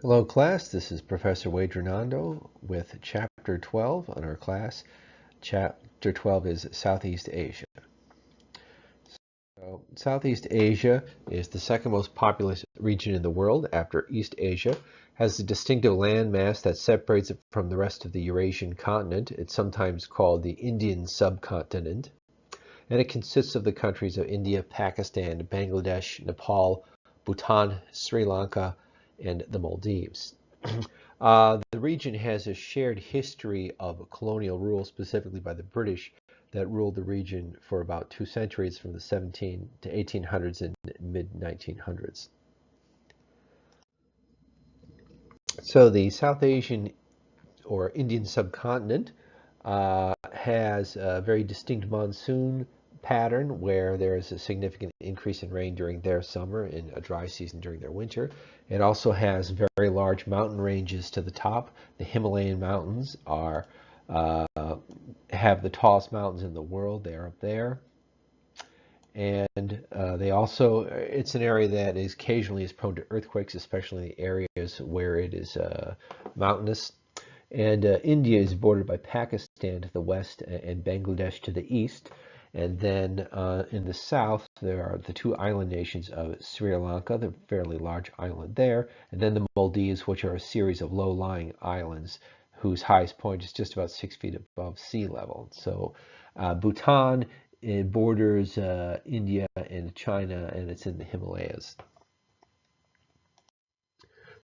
Hello class, this is Professor Wade Renando with Chapter 12 on our class. Chapter 12 is Southeast Asia. So, Southeast Asia is the second most populous region in the world after East Asia, has a distinctive land mass that separates it from the rest of the Eurasian continent. It's sometimes called the Indian subcontinent, and it consists of the countries of India, Pakistan, Bangladesh, Nepal, Bhutan, Sri Lanka, and the Maldives. The region has a shared history of colonial rule, specifically by the British, that ruled the region for about 2 centuries from the 17 to 1800s and mid-1900s. So the South Asian or Indian subcontinent has a very distinct monsoon pattern where there is a significant increase in rain during their summer and a dry season during their winter. It also has very large mountain ranges to the top. The Himalayan mountains are have the tallest mountains in the world. They're up there. And it's an area that is occasionally is prone to earthquakes, especially in the areas where it is mountainous. And India is bordered by Pakistan to the west and Bangladesh to the east. And then in the south, there are the two island nations of Sri Lanka, the fairly large island there, and then the Maldives, which are a series of low-lying islands whose highest point is just about 6 feet above sea level. So Bhutan, it borders India and China, and it's in the Himalayas.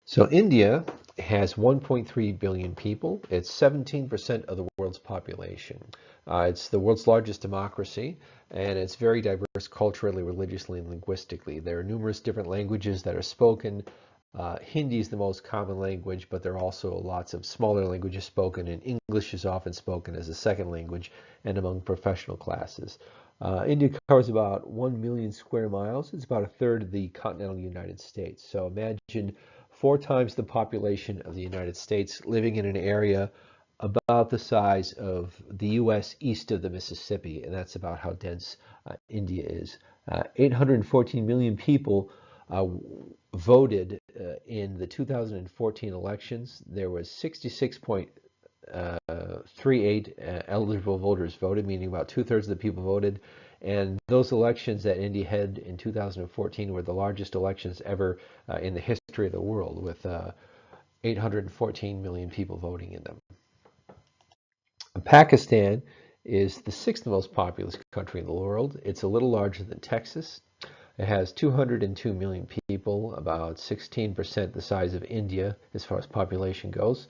So India has 1.3 billion people. It's 17% of the world's population. It's the world's largest democracy, and it's very diverse culturally, religiously, and linguistically. There are numerous different languages that are spoken. Hindi is the most common language, but there are also lots of smaller languages spoken, and English is often spoken as a second language and among professional classes. India covers about 1 million square miles. It's about a third of the continental United States. So imagine 4 times the population of the United States living in an area about the size of the U.S. east of the Mississippi, and that's about how dense India is. 814 million people voted in the 2014 elections. There was 66.38 eligible voters voted, meaning about 2/3 of the people voted. And those elections that India had in 2014 were the largest elections ever in the history of the world, with 814 million people voting in them. Pakistan is the sixth most populous country in the world. It's a little larger than Texas. It has 202 million people, about 16% the size of India as far as population goes.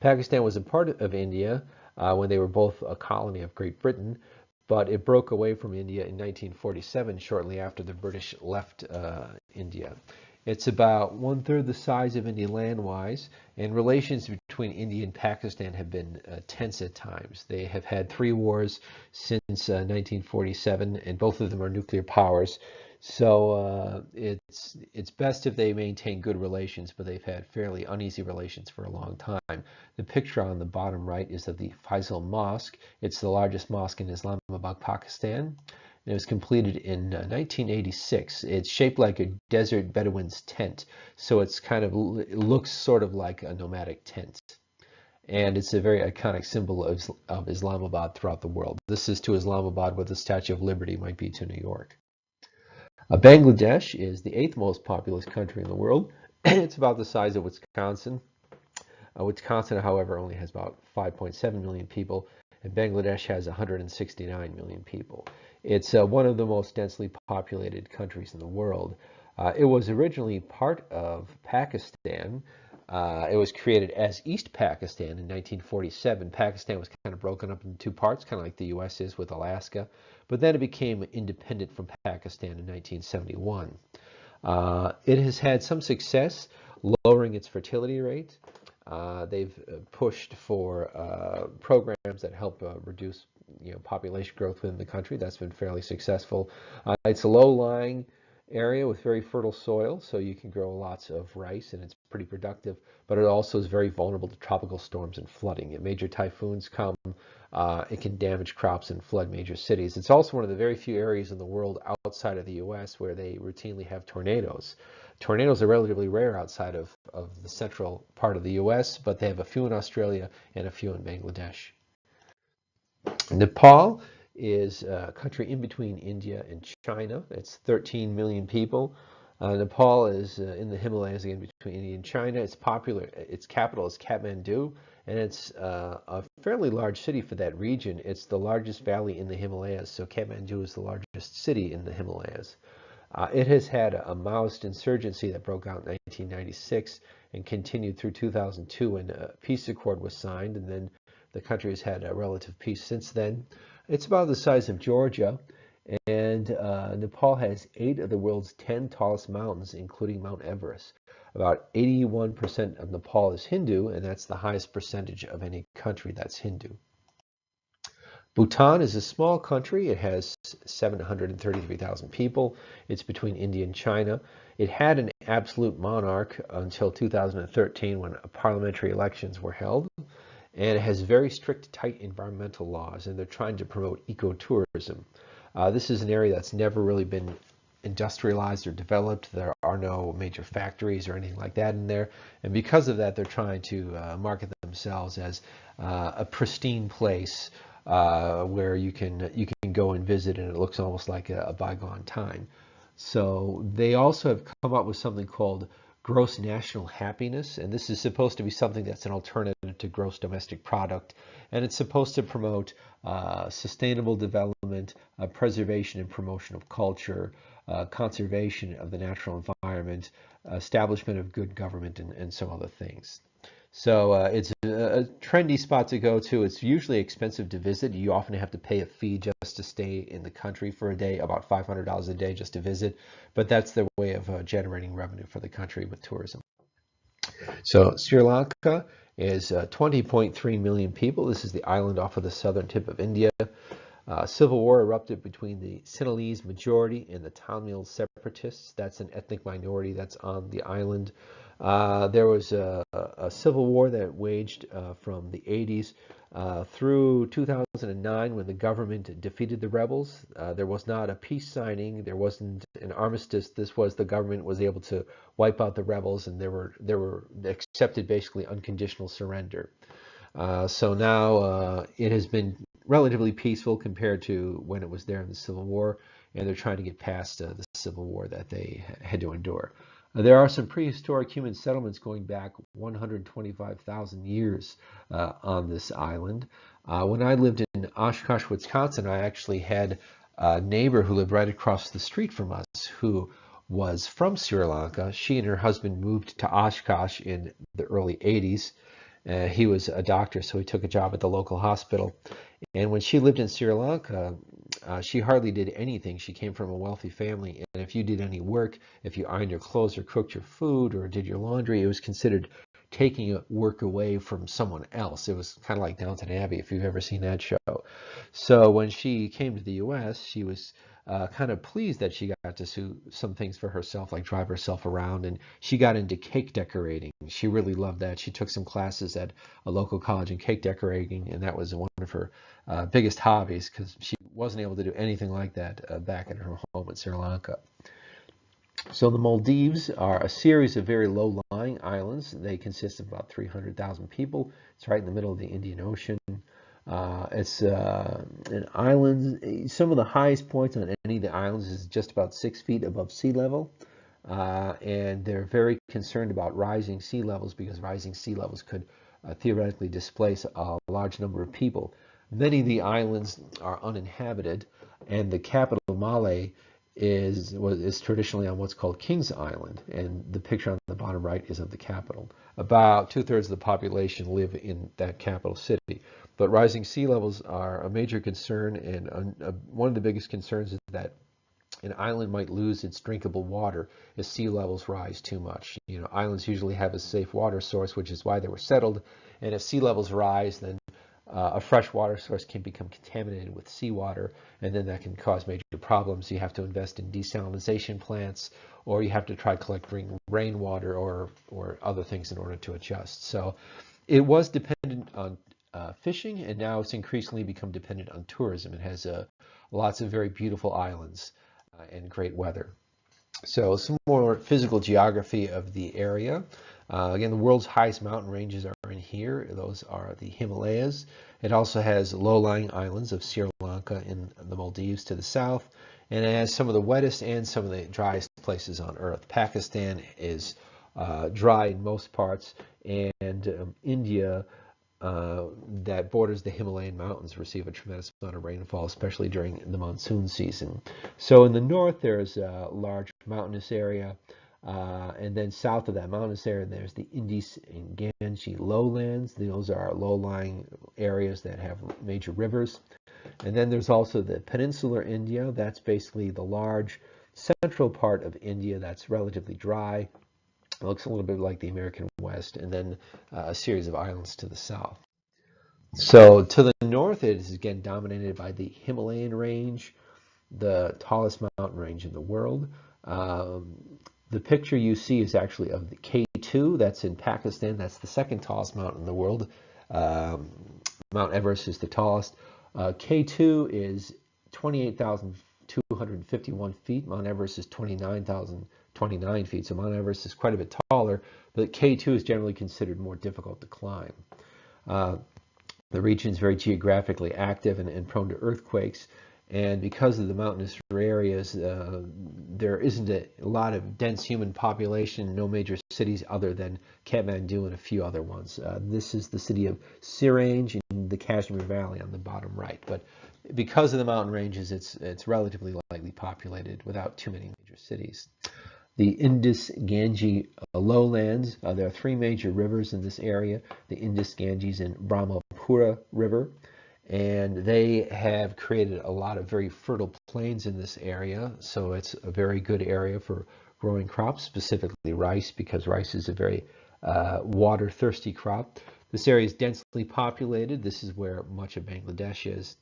Pakistan was a part of India when they were both a colony of Great Britain, but it broke away from India in 1947, shortly after the British left India. It's about 1/3 the size of India land-wise, and relations between India and Pakistan have been tense at times. They have had 3 wars since 1947, and both of them are nuclear powers. So it's best if they maintain good relations, but they've had fairly uneasy relations for a long time. The picture on the bottom right is of the Faisal Mosque. It's the largest mosque in Islamabad, Pakistan. It was completed in 1986. It's shaped like a desert Bedouin's tent, so it looks sort of like a nomadic tent. And it's a very iconic symbol of Islamabad throughout the world. This is to Islamabad what the Statue of Liberty might be to New York. Bangladesh is the 8th most populous country in the world. It's about the size of Wisconsin. Wisconsin, however, only has about 5.7 million people, and Bangladesh has 169 million people. It's one of the most densely populated countries in the world. It was originally part of Pakistan. It was created as East Pakistan in 1947. Pakistan was kind of broken up into 2 parts, kind of like the U.S. is with Alaska. But then it became independent from Pakistan in 1971. It has had some success lowering its fertility rate. They've pushed for programs that help reduce population growth within the country. That's been fairly successful. It's a low-lying area with very fertile soil, so you can grow lots of rice, and it's pretty productive, but it also is very vulnerable to tropical storms and flooding. If major typhoons come, it can damage crops and flood major cities. It's also one of the very few areas in the world outside of the U.S. where they routinely have tornadoes. Tornadoes are relatively rare outside of the central part of the US, but they have a few in Australia and a few in Bangladesh. Nepal is a country in between India and China. It's 13 million people. Nepal is in the Himalayas, again, between India and China. It's popular. Its capital is Kathmandu, and it's a fairly large city for that region. It's the largest valley in the Himalayas, so Kathmandu is the largest city in the Himalayas. It has had a Maoist insurgency that broke out in 1996 and continued through 2002 when a peace accord was signed, and then the country has had a relative peace since then. It's about the size of Georgia, and Nepal has 8 of the world's 10 tallest mountains, including Mount Everest. About 81% of Nepal is Hindu, and that's the highest percentage of any country that's Hindu. Bhutan is a small country. It has 733,000 people. It's between India and China. It had an absolute monarch until 2013 when parliamentary elections were held. And it has very strict, tight environmental laws, and they're trying to promote ecotourism. This is an area that's never really been industrialized or developed. There are no major factories or anything like that in there. And because of that, they're trying to market themselves as a pristine place where you can go and visit, and it looks almost like a bygone time. So they also have come up with something called gross national happiness, and this is supposed to be something that's an alternative to gross domestic product, and it's supposed to promote sustainable development, preservation and promotion of culture, conservation of the natural environment, establishment of good government, and some other things. So it's a trendy spot to go to. It's usually expensive to visit. You often have to pay a fee just to stay in the country for a day, about $500 a day just to visit. But that's their way of generating revenue for the country with tourism. So Sri Lanka is 20.3 million people. This is the island off of the southern tip of India. Civil war erupted between the Sinhalese majority and the Tamil separatists. That's an ethnic minority that's on the island. There was a civil war that waged from the 80s through 2009 when the government defeated the rebels. There was not a peace signing. There wasn't an armistice. This was the government was able to wipe out the rebels, and they accepted basically unconditional surrender. So now it has been relatively peaceful compared to when it was there in the Civil War, and they're trying to get past the Civil War that they had to endure. There are some prehistoric human settlements going back 125,000 years on this island. When I lived in Oshkosh, Wisconsin, I actually had a neighbor who lived right across the street from us who was from Sri Lanka. She and her husband moved to Oshkosh in the early 80s. He was a doctor, so he took a job at the local hospital. And when she lived in Sri Lanka, she hardly did anything. She came from a wealthy family, and if you did any work, if you ironed your clothes or cooked your food or did your laundry, it was considered taking work away from someone else. It was kind of like Downton Abbey, if you've ever seen that show. So when she came to the U.S., she was kind of pleased that she got to do some things for herself, like drive herself around, and she got into cake decorating. She really loved that. She took some classes at a local college in cake decorating, and that was one of her biggest hobbies because she wasn't able to do anything like that back in her home in Sri Lanka. So the Maldives are a series of very low-lying islands. They consist of about 300,000 people. It's right in the middle of the Indian Ocean. It's an island. Some of the highest points on any of the islands is just about 6 feet above sea level. And they're very concerned about rising sea levels because rising sea levels could theoretically displace a large number of people. Many of the islands are uninhabited, and the capital, Malé, is traditionally on what's called King's Island, and the picture on the bottom right is of the capital. About 2/3 of the population live in that capital city. But rising sea levels are a major concern, and one of the biggest concerns is that an island might lose its drinkable water if sea levels rise too much. You know, islands usually have a safe water source, which is why they were settled, and if sea levels rise, then a fresh water source can become contaminated with seawater, and then that can cause major problems. You have to invest in desalination plants, or you have to try collecting rainwater or other things in order to adjust. So it was dependent on fishing, and now it's increasingly become dependent on tourism. It has lots of very beautiful islands and great weather. So some more physical geography of the area. Again, the world's highest mountain ranges are in here. Those are the Himalayas. It also has low-lying islands of Sri Lanka and the Maldives to the south, and it has some of the wettest and some of the driest places on Earth. Pakistan is dry in most parts, and India that borders the Himalayan mountains receive a tremendous amount of rainfall, especially during the monsoon season. So in the north, there's a large mountainous area, and then south of that mountainous area, there's the Indus and Ganges lowlands. Those are low-lying areas that have major rivers. And then there's also the peninsular India. That's basically the large central part of India that's relatively dry. It looks a little bit like the American West, and then a series of islands to the south. So to the north, it is again dominated by the Himalayan range, the tallest mountain range in the world. The picture you see is actually of the K2. That's in Pakistan. That's the second tallest mountain in the world. Mount Everest is the tallest. K2 is 28,251 feet. Mount Everest is 29,029 feet. So Mount Everest is quite a bit taller, but K2 is generally considered more difficult to climb. The region is very geographically active and prone to earthquakes. And because of the mountainous areas, there isn't a lot of dense human population, no major cities other than Kathmandu and a few other ones. This is the city of Sirange in the Kashmir Valley on the bottom right. But because of the mountain ranges, it's relatively lightly populated without too many major cities. The Indus-Ganges lowlands, there are three major rivers in this area, the Indus, Ganges, and Brahmaputra River. And they have created a lot of very fertile plains in this area, so it's a very good area for growing crops, specifically rice, because rice is a very water-thirsty crop. This area is densely populated. This is where much of Bangladesh is.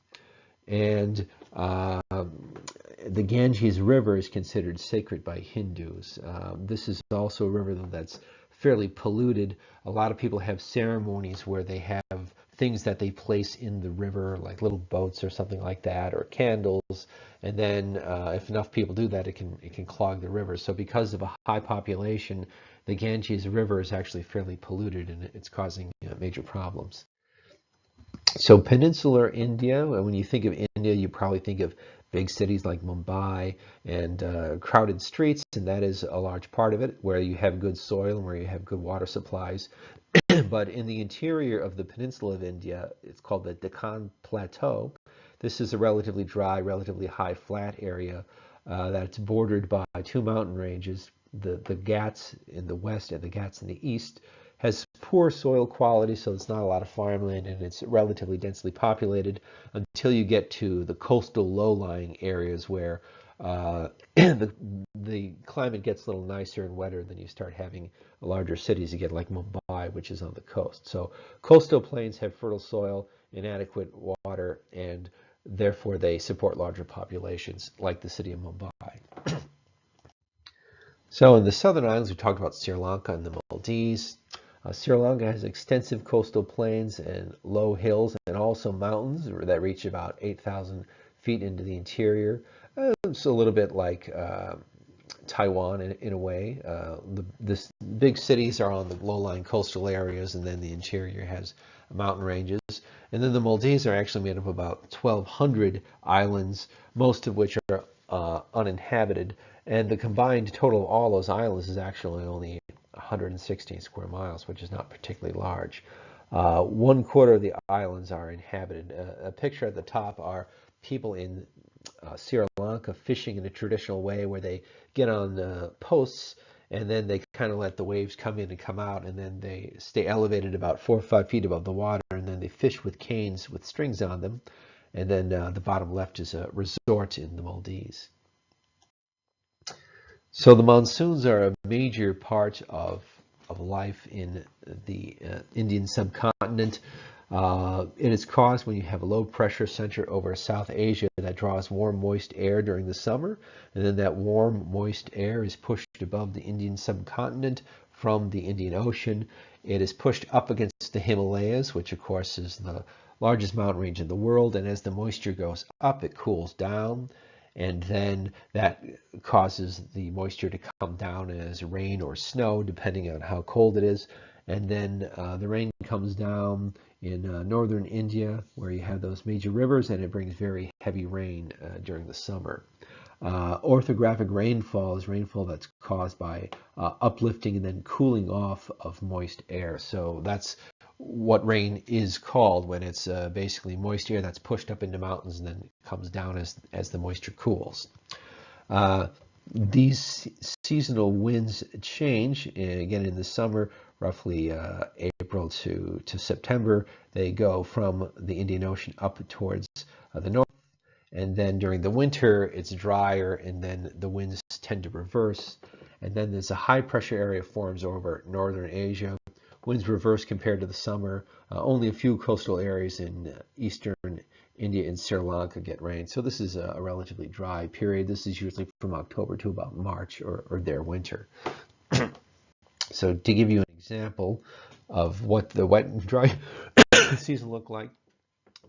And the Ganges River is considered sacred by Hindus. This is also a river that's fairly polluted. A lot of people have ceremonies where they have things that they place in the river, like little boats or something like that, or candles. And then if enough people do that, it can clog the river. So because of a high population, the Ganges River is actually fairly polluted, and it's causing major problems. So peninsular India, when you think of India, you probably think of big cities like Mumbai and crowded streets, and that is a large part of it, where you have good soil and where you have good water supplies. But in the interior of the peninsula of India, it's called the Deccan Plateau. This is a relatively dry, relatively high flat area that's bordered by two mountain ranges, the Ghats in the west and the Ghats in the east. Has poor soil quality, so it's not a lot of farmland, and it's relatively densely populated until you get to the coastal low-lying areas where the climate gets a little nicer and wetter. Then you start having larger cities. You get like Mumbai, which is on the coast. So coastal plains have fertile soil, inadequate water, and therefore they support larger populations, like the city of Mumbai. So in the southern islands, we talked about Sri Lanka and the Maldives. Sri Lanka has extensive coastal plains and low hills, and also mountains that reach about 8,000 feet into the interior. It's a little bit like Taiwan in a way. The big cities are on the low-lying coastal areas, and then the interior has mountain ranges. And then the Maldives are actually made up of about 1,200 islands, most of which are uninhabited. And the combined total of all those islands is actually only 116 square miles, which is not particularly large. 1/4 of the islands are inhabited. A picture at the top are people in Sri Lanka fishing in a traditional way, where they get on posts and then they kind of let the waves come in and come out, and then they stay elevated about 4 or 5 feet above the water, and then they fish with canes with strings on them. And then the bottom left is a resort in the Maldives. So the monsoons are a major part of life in the Indian subcontinent. It is caused when you have a low pressure center over South Asia that draws warm, moist air during the summer, and then that warm, moist air is pushed above the Indian subcontinent from the Indian Ocean. It is pushed up against the Himalayas, which of course is the largest mountain range in the world, and as the moisture goes up, it cools down. and then that causes the moisture to come down as rain or snow, depending on how cold it is. And then the rain comes down in northern India, where you have those major rivers, and it brings very heavy rain during the summer. Orthographic rainfall is rainfall that's caused by uplifting and then cooling off of moist air. So that's what rain is called, when it's basically moist air that's pushed up into mountains and then comes down as the moisture cools. These seasonal winds change, and again in the summer, roughly April to September. They go from the Indian Ocean up towards the north, and then during the winter it's drier, and then the winds tend to reverse, and then there's a high pressure area forms over northern Asia. Winds reverse compared to the summer. Only a few coastal areas in eastern India and Sri Lanka get rain. So this is a relatively dry period. This is usually from October to about March, or their winter. So to give you an example of what the wet and dry season look like,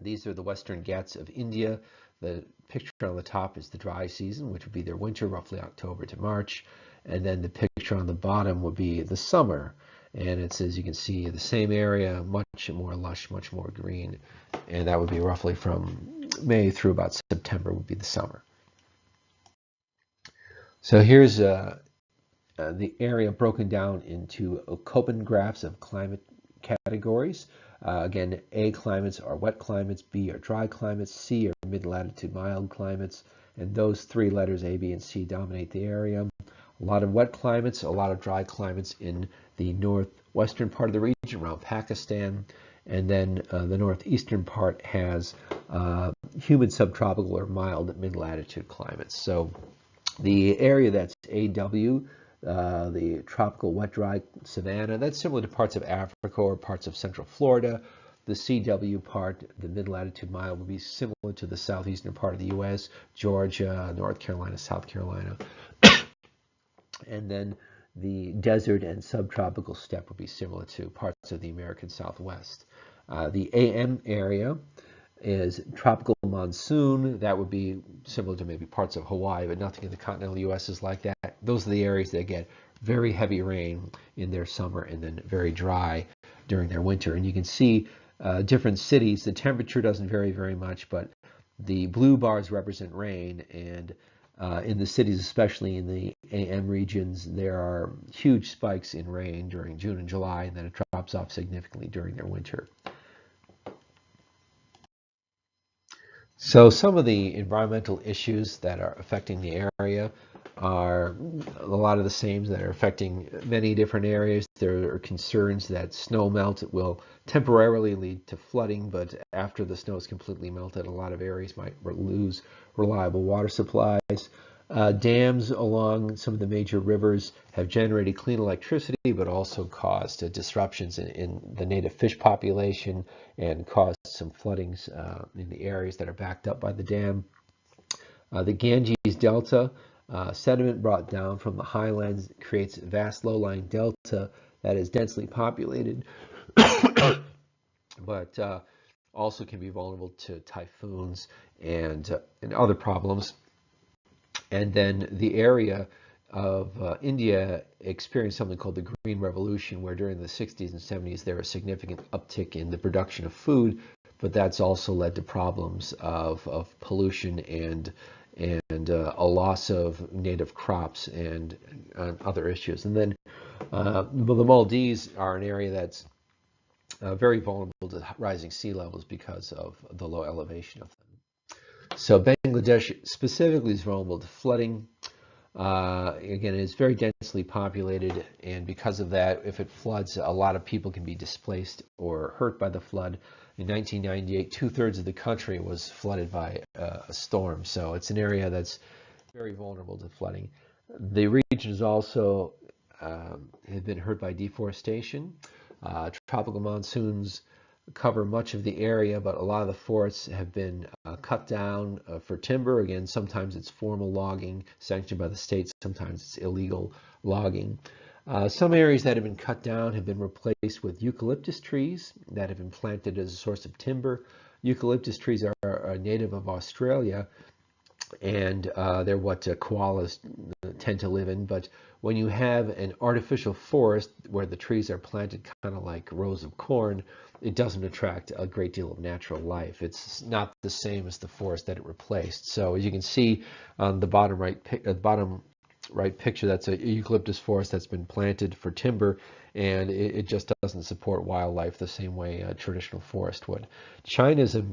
these are the Western Ghats of India. The picture on the top is the dry season, which would be their winter, roughly October to March. And then the picture on the bottom would be the summer. And it's, as you can see, the same area, much more lush, much more green. And that would be roughly from May through about September would be the summer. So here's the area broken down into Köppen graphs of climate categories. Again, A climates are wet climates, B are dry climates, C are mid-latitude mild climates, and those three letters A, B, and C dominate the area. A lot of wet climates, a lot of dry climates in the northwestern part of the region around Pakistan, and then the northeastern part has humid subtropical or mild mid-latitude climates. So the area that's AW, the tropical wet dry savanna, that's similar to parts of Africa or parts of central Florida. The CW part, the mid-latitude mild, would be similar to the southeastern part of the U.S., Georgia, North Carolina, South Carolina. And then the desert and subtropical steppe would be similar to parts of the American Southwest. The AM area is tropical monsoon. That would be similar to maybe parts of Hawaii, but nothing in the continental U.S. is like that. Those are the areas that get very heavy rain in their summer and then very dry during their winter. And you can see different cities. The temperature doesn't vary very much, but the blue bars represent rain, and in the cities, especially in the AM regions, there are huge spikes in rain during June and July, and then it drops off significantly during their winter. So some of the environmental issues that are affecting the area are a lot of the same that are affecting many different areas. There are concerns that snow melt will temporarily lead to flooding, but after the snow is completely melted, a lot of areas might lose reliable water supplies. Dams along some of the major rivers have generated clean electricity, but also caused disruptions in the native fish population and caused some floodings in the areas that are backed up by the dam. The Ganges Delta, sediment brought down from the highlands creates a vast low-lying delta that is densely populated, but also can be vulnerable to typhoons and other problems. And then the area of India experienced something called the Green Revolution, where during the 60s and 70s there was a significant uptick in the production of food, but that's also led to problems of pollution and a loss of native crops and other issues. And then the Maldives are an area that's very vulnerable to rising sea levels because of the low elevation of them. So Bangladesh specifically is vulnerable to flooding. Again, it's very densely populated, and because of that, if it floods, a lot of people can be displaced or hurt by the flood. In 1998, 2/3 of the country was flooded by a storm, so it's an area that's very vulnerable to flooding. The region is also has been hurt by deforestation. Tropical monsoons cover much of the area, but a lot of the forests have been cut down for timber. Again, sometimes it's formal logging sanctioned by the state, sometimes it's illegal logging. Some areas that have been cut down have been replaced with eucalyptus trees that have been planted as a source of timber. Eucalyptus trees are native of Australia, and they're what koalas tend to live in. But when you have an artificial forest where the trees are planted kind of like rows of corn, it doesn't attract a great deal of natural life. It's not the same as the forest that it replaced. So as you can see on the bottom right picture, that's a eucalyptus forest that's been planted for timber, and it just doesn't support wildlife the same way a traditional forest would. China is a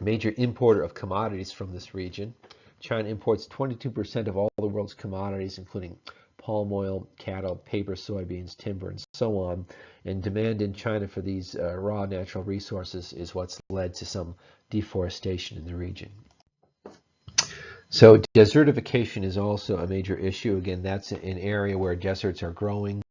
major importer of commodities from this region. China imports 22% of all the world's commodities, including palm oil, cattle, paper, soybeans, timber, and so on. And demand in China for these raw natural resources is what's led to some deforestation in the region. So desertification is also a major issue. Again, that's an area where deserts are growing.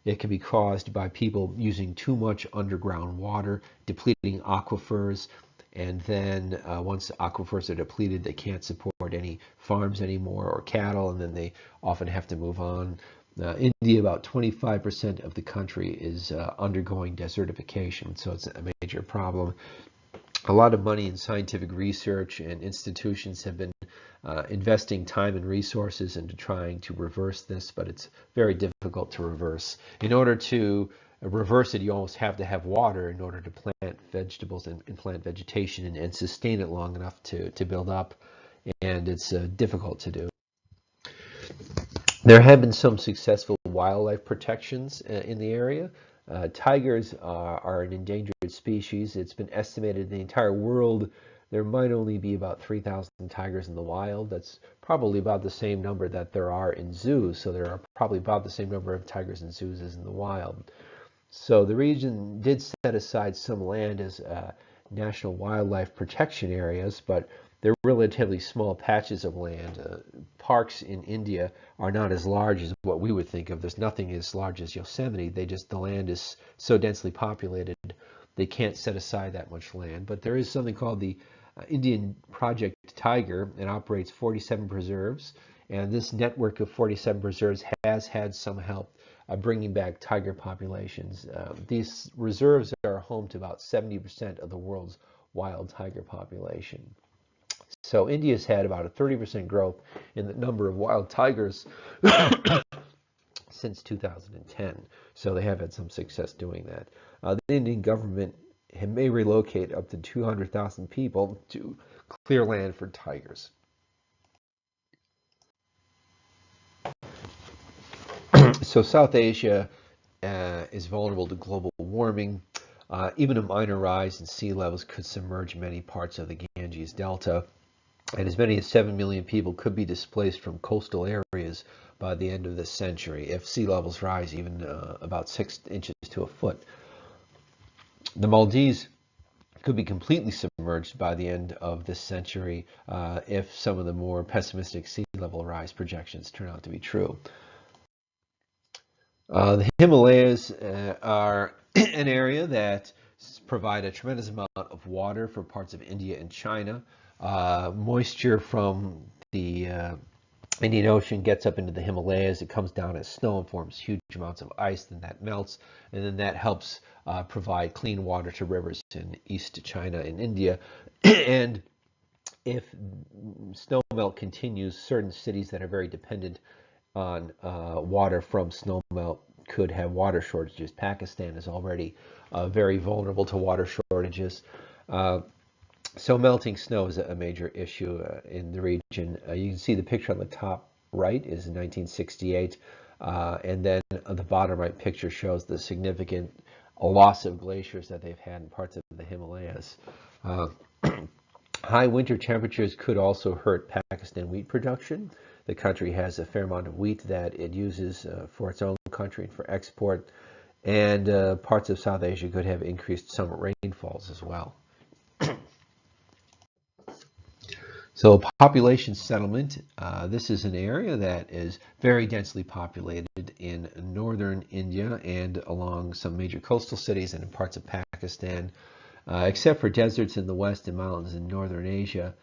It can be caused by people using too much underground water, depleting aquifers, and then once aquifers are depleted, they can't support any farms anymore or cattle, and then they often have to move on. India, about 25% of the country is undergoing desertification, so it's a major problem. A lot of money in scientific research and institutions have been investing time and resources into trying to reverse this, but it's very difficult to reverse. In order to reverse it, you almost have to have water in order to plant vegetables and plant vegetation and sustain it long enough to build up, and it's difficult to do. There have been some successful wildlife protections in the area. Tigers are an endangered species. It's been estimated in the entire world there might only be about 3,000 tigers in the wild. That's probably about the same number that there are in zoos. So there are probably about the same number of tigers in zoos as in the wild. So the region did set aside some land as national wildlife protection areas, but they're relatively small patches of land. Parks in India are not as large as what we would think of. There's nothing as large as Yosemite. The land is so densely populated, they can't set aside that much land. But there is something called the Indian Project Tiger, and operates 47 preserves. And this network of 47 preserves has had some help bringing back tiger populations. These reserves are home to about 70% of the world's wild tiger population. So India's had about a 30% growth in the number of wild tigers since 2010. So they have had some success doing that. The Indian government may relocate up to 200,000 people to clear land for tigers. So South Asia is vulnerable to global warming. Even a minor rise in sea levels could submerge many parts of the Ganges Delta, and as many as 7 million people could be displaced from coastal areas by the end of this century if sea levels rise even about 6 inches to a foot. The Maldives could be completely submerged by the end of this century if some of the more pessimistic sea level rise projections turn out to be true. The Himalayas are an area that provide a tremendous amount of water for parts of India and China. Moisture from the Indian Ocean gets up into the Himalayas. It comes down as snow and forms huge amounts of ice, then that melts, and then that helps provide clean water to rivers in East China and India. And if snowmelt continues, certain cities that are very dependent on water from snowmelt could have water shortages. Pakistan is already very vulnerable to water shortages. So melting snow is a major issue in the region. You can see the picture on the top right is in 1968, and then the bottom right picture shows the significant loss of glaciers that they've had in parts of the Himalayas. High winter temperatures could also hurt Pakistan wheat production. The country has a fair amount of wheat that it uses for its own country and for export, and parts of South Asia could have increased summer rainfalls as well. So population settlement, this is an area that is very densely populated in northern India and along some major coastal cities and in parts of Pakistan, except for deserts in the west and mountains in northern Asia.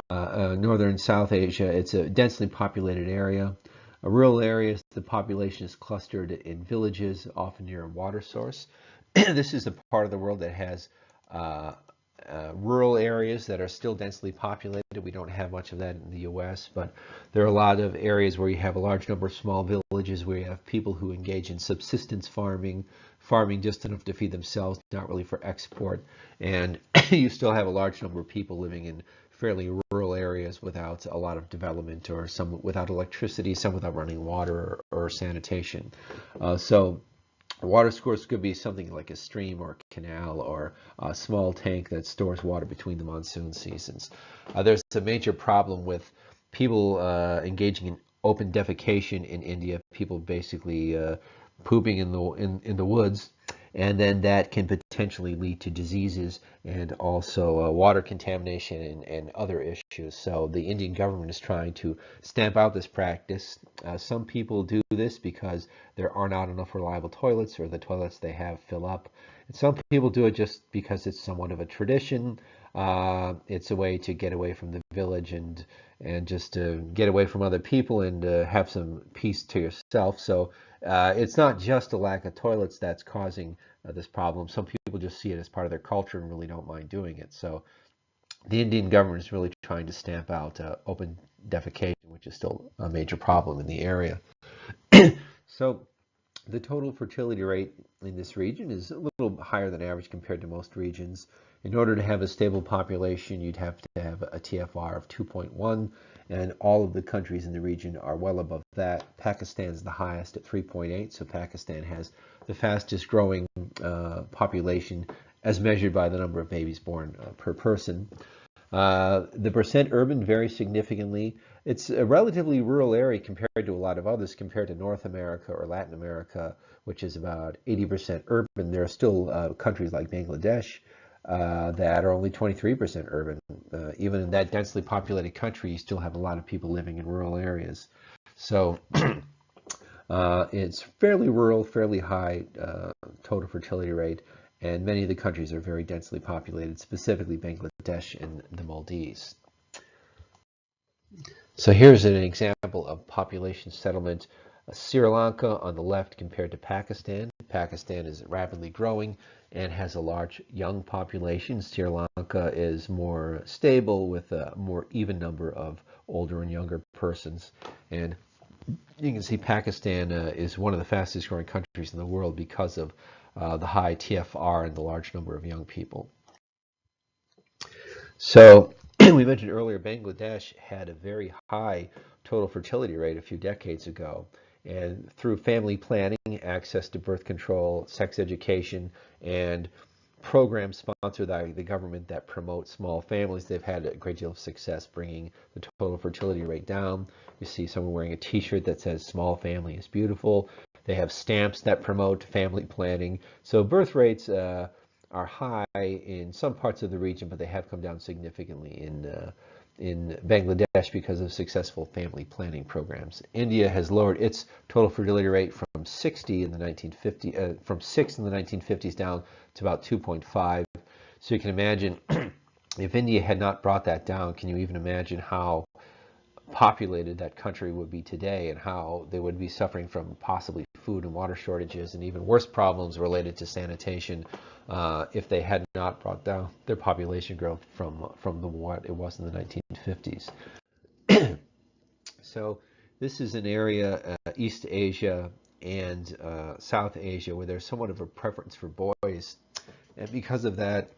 Northern South Asia, it's a densely populated area. Rural areas, the population is clustered in villages, often near a water source. This is the part of the world that has rural areas that are still densely populated. We don't have much of that in the U.S., but there are a lot of areas where you have a large number of small villages where you have people who engage in subsistence farming, farming just enough to feed themselves, not really for export. And you still have a large number of people living in fairly rural areas without a lot of development, or some without electricity, some without running water or sanitation. So water source could be something like a stream or a canal or a small tank that stores water between the monsoon seasons. There's a major problem with people engaging in open defecation in India. People basically pooping in the woods, and then that can potentially lead to diseases and also water contamination and other issues. So the Indian government is trying to stamp out this practice. Some people do this because there are not enough reliable toilets, or the toilets they have fill up. And some people do it just because it's somewhat of a tradition. It's a way to get away from the village and just to get away from other people and have some peace to yourself. So it's not just a lack of toilets that's causing this problem. Some people just see it as part of their culture and really don't mind doing it. So the Indian government is really trying to stamp out open defecation, which is still a major problem in the area. So the total fertility rate in this region is a little higher than average compared to most regions. In order to have a stable population, you'd have to have a TFR of 2.1, and all of the countries in the region are well above that. Pakistan is the highest at 3.8, so Pakistan has the fastest growing population as measured by the number of babies born per person. The percent urban varies significantly. It's a relatively rural area compared to a lot of others, compared to North America or Latin America, which is about 80% urban. There are still countries like Bangladesh that are only 23% urban. Even in that densely populated country, you still have a lot of people living in rural areas. So it's fairly rural, fairly high total fertility rate, and many of the countries are very densely populated, specifically Bangladesh and the Maldives. So here's an example of population settlement. Sri Lanka on the left compared to Pakistan. Pakistan is rapidly growing and has a large young population. Sri Lanka is more stable with a more even number of older and younger persons. And you can see Pakistan is one of the fastest growing countries in the world because of the high TFR and the large number of young people. So we mentioned earlier, Bangladesh had a very high total fertility rate a few decades ago. And through family planning, access to birth control, sex education, and programs sponsored by the government that promote small families, they've had a great deal of success bringing the total fertility rate down. You see someone wearing a t-shirt that says "Small family is beautiful." They have stamps that promote family planning. So birth rates are high in some parts of the region, but they have come down significantly in Bangladesh because of successful family planning programs. India has lowered its total fertility rate from 60 in the 1950s, from 6 in the 1950s down to about 2.5. So you can imagine if India had not brought that down, can you even imagine how populated that country would be today, and how they would be suffering from possibly food and water shortages and even worse problems related to sanitation if they had not brought down their population growth from what it was in the 1950s. So this is an area, East Asia and South Asia, where there's somewhat of a preference for boys. And because of that,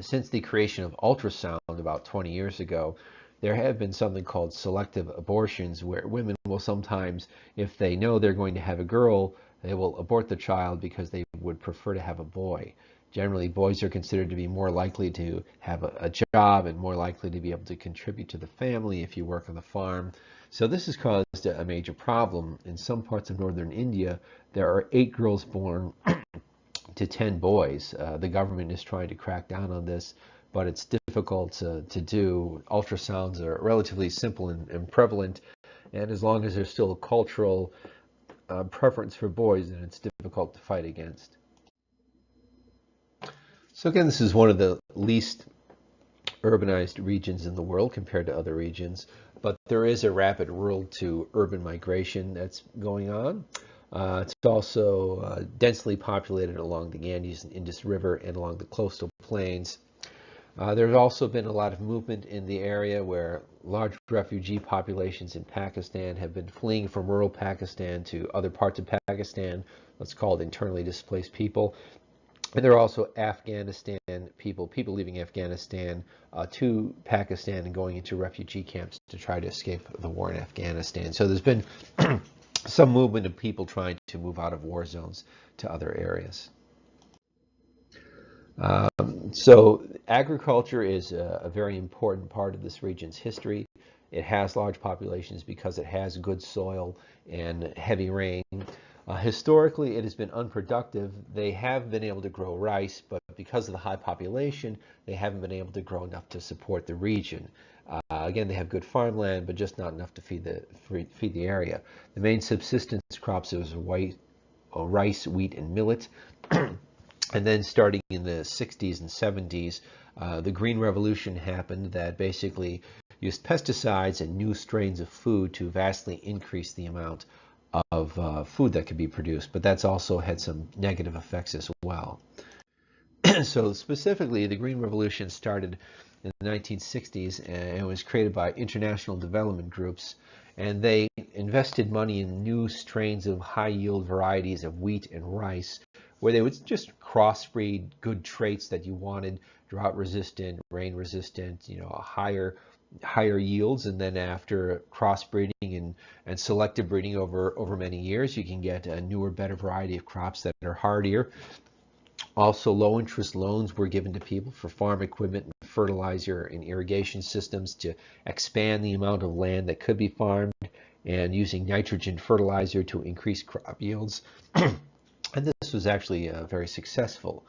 since the creation of ultrasound about 20 years ago, there have been something called selective abortions, where women will sometimes, if they know they're going to have a girl, they will abort the child because they would prefer to have a boy. Generally, boys are considered to be more likely to have a job and more likely to be able to contribute to the family if you work on the farm. So this has caused a major problem. In some parts of northern India, there are 8 girls born to 10 boys. The government is trying to crack down on this, but it's difficult to do. Ultrasounds are relatively simple and prevalent, and as long as there's still a cultural preference for boys, then it's difficult to fight against. So again, this is one of the least urbanized regions in the world compared to other regions, but there is a rapid rural to urban migration that's going on. It's also densely populated along the Ganges and Indus River and along the coastal plains. There's also been a lot of movement in the area where large refugee populations in Pakistan have been fleeing from rural Pakistan to other parts of Pakistan, let's call it internally displaced people. And there are also Afghanistan people leaving Afghanistan to Pakistan and going into refugee camps to try to escape the war in Afghanistan. So there's been some movement of people trying to move out of war zones to other areas. So agriculture is a very important part of this region's history. It has large populations because it has good soil and heavy rain. Historically, it has been unproductive. They have been able to grow rice, but because of the high population, they haven't been able to grow enough to support the region. Again, they have good farmland, but just not enough to feed the area. The main subsistence crops is rice, wheat, and millet. And then starting in the 60s and 70s, the Green Revolution happened that basically used pesticides and new strains of food to vastly increase the amount of food that could be produced. But that's also had some negative effects as well. So specifically, the Green Revolution started in the 1960s and was created by international development groups. And they invested money in new strains of high-yield varieties of wheat and rice, where they would just crossbreed good traits that you wanted, drought-resistant, rain-resistant, higher yields. And then after crossbreeding and selective breeding over many years, you can get a newer, better variety of crops that are hardier. Also, low-interest loans were given to people for farm equipment, fertilizer, and irrigation systems to expand the amount of land that could be farmed, and using nitrogen fertilizer to increase crop yields. And this was actually very successful.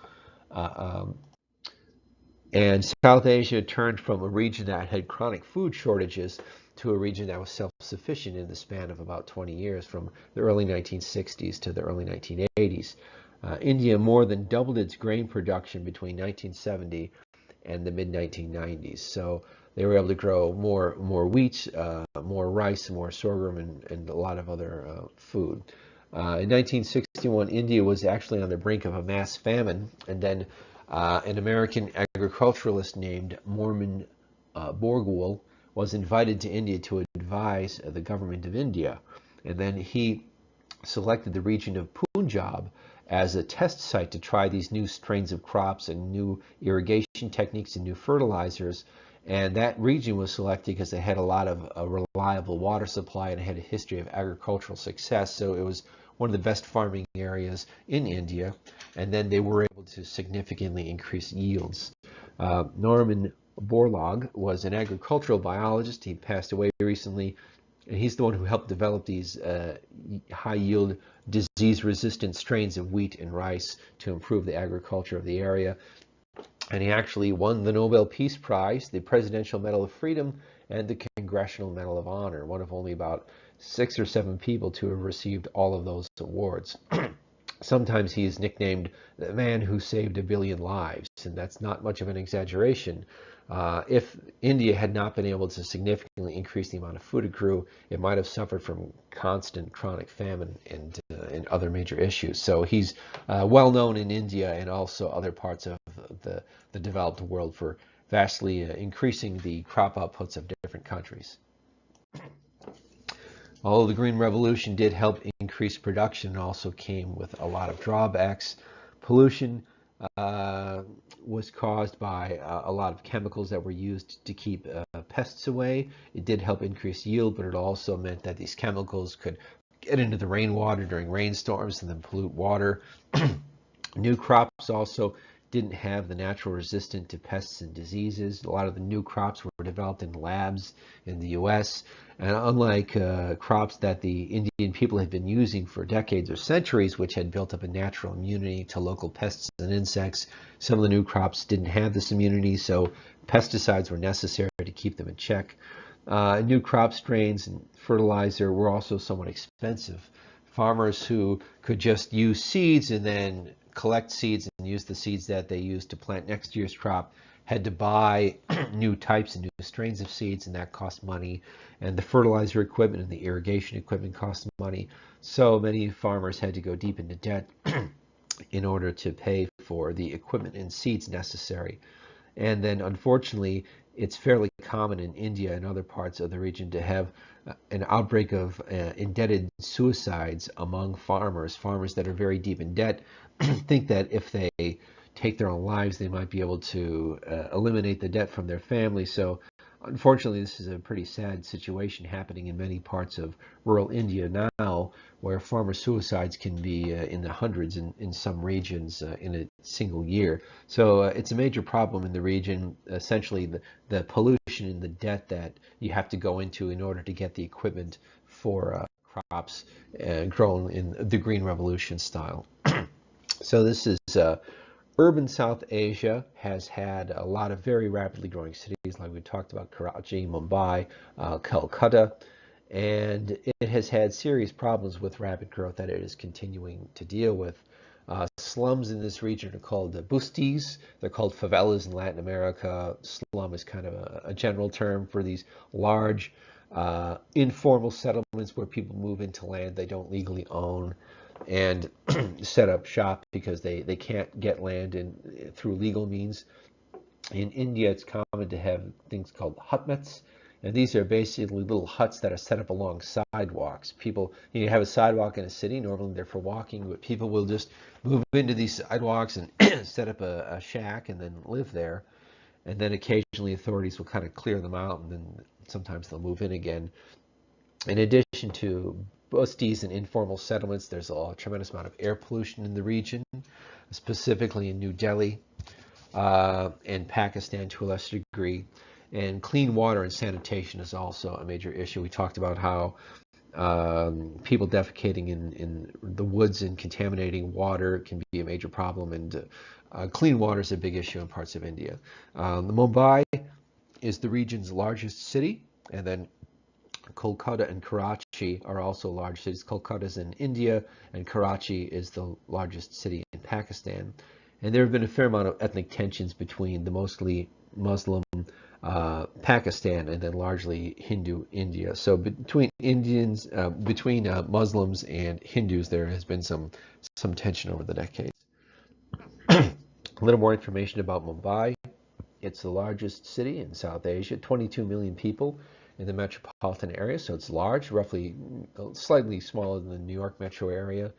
And South Asia turned from a region that had chronic food shortages to a region that was self-sufficient in the span of about 20 years, from the early 1960s to the early 1980s. India more than doubled its grain production between 1970 and the mid-1990s. So they were able to grow more wheat, more rice, more sorghum, and a lot of other food. In 1961, India was actually on the brink of a mass famine, and then an American agriculturalist named Mormon Borgwell was invited to India to advise the government of India. And then he selected the region of Punjab as a test site to try these new strains of crops and new irrigation techniques and new fertilizers. And that region was selected because they had a lot of reliable water supply and had a history of agricultural success. So it was one of the best farming areas in India. And then they were able to significantly increase yields. Norman Borlaug was an agricultural biologist. He passed away recently. And he's the one who helped develop these high-yield, disease-resistant strains of wheat and rice to improve the agriculture of the area. And he actually won the Nobel Peace Prize, the Presidential Medal of Freedom, and the Congressional Medal of Honor, one of only about 6 or 7 people to have received all of those awards. Sometimes he is nicknamed the man who saved 1 billion lives, and that's not much of an exaggeration. If India had not been able to significantly increase the amount of food it grew, it might have suffered from constant chronic famine and other major issues. So he's well known in India and also other parts of the developed world for vastly increasing the crop outputs of different countries. Although the Green Revolution did help increase production, it also came with a lot of drawbacks. Pollution was caused by a lot of chemicals that were used to keep pests away. It did help increase yield, but it also meant that these chemicals could get into the rainwater during rainstorms and then pollute water. New crops also didn't have the natural resistance to pests and diseases. A lot of the new crops were developed in labs in the US. And unlike crops that the Indian people had been using for decades or centuries, which had built up a natural immunity to local pests and insects, some of the new crops didn't have this immunity, so pesticides were necessary to keep them in check. New crop strains and fertilizer were also somewhat expensive. Farmers who could just use seeds and then collect seeds and use the seeds that they used to plant next year's crop had to buy new types and new strains of seeds, and that cost money. And the fertilizer equipment and the irrigation equipment cost money. So many farmers had to go deep into debt in order to pay for the equipment and seeds necessary. And then unfortunately, it's fairly common in India and other parts of the region to have an outbreak of indebted suicides among farmers. Farmers that are very deep in debt think that if they take their own lives, they might be able to eliminate the debt from their family. So unfortunately, this is a pretty sad situation happening in many parts of rural India now, where farmer suicides can be in the hundreds in some regions in a single year. So it's a major problem in the region. Essentially, the pollution and the debt that you have to go into in order to get the equipment for crops grown in the Green Revolution style. So this is urban South Asia has had a lot of very rapidly growing cities, like we talked about, Karachi, Mumbai, Calcutta, and it has had serious problems with rapid growth that it is continuing to deal with. Slums in this region are called bustis. They're called favelas in Latin America. Slum is kind of a general term for these large informal settlements where people move into land they don't legally own and set up shop because they can't get land through legal means. In India, it's common to have things called hutmets, and these are basically little huts that are set up along sidewalks. People, you have a sidewalk in a city, normally they're for walking, but people will just move into these sidewalks and set up a shack and then live there. And then occasionally authorities will kind of clear them out, and then sometimes they'll move in again. In addition to busties and informal settlements, there's a tremendous amount of air pollution in the region, specifically in New Delhi and Pakistan to a lesser degree. And clean water and sanitation is also a major issue. We talked about how people defecating in the woods and contaminating water can be a major problem, and clean water is a big issue in parts of India. Mumbai is the region's largest city, and then Kolkata and Karachi are also large cities. Kolkata is in India, and Karachi is the largest city in Pakistan. And there have been a fair amount of ethnic tensions between the mostly Muslim Pakistan and then largely Hindu India. So between Muslims and Hindus, there has been some tension over the decades. A little more information about Mumbai. It's the largest city in South Asia, 22 million people in the metropolitan area, so it's large, roughly slightly smaller than the New York metro area.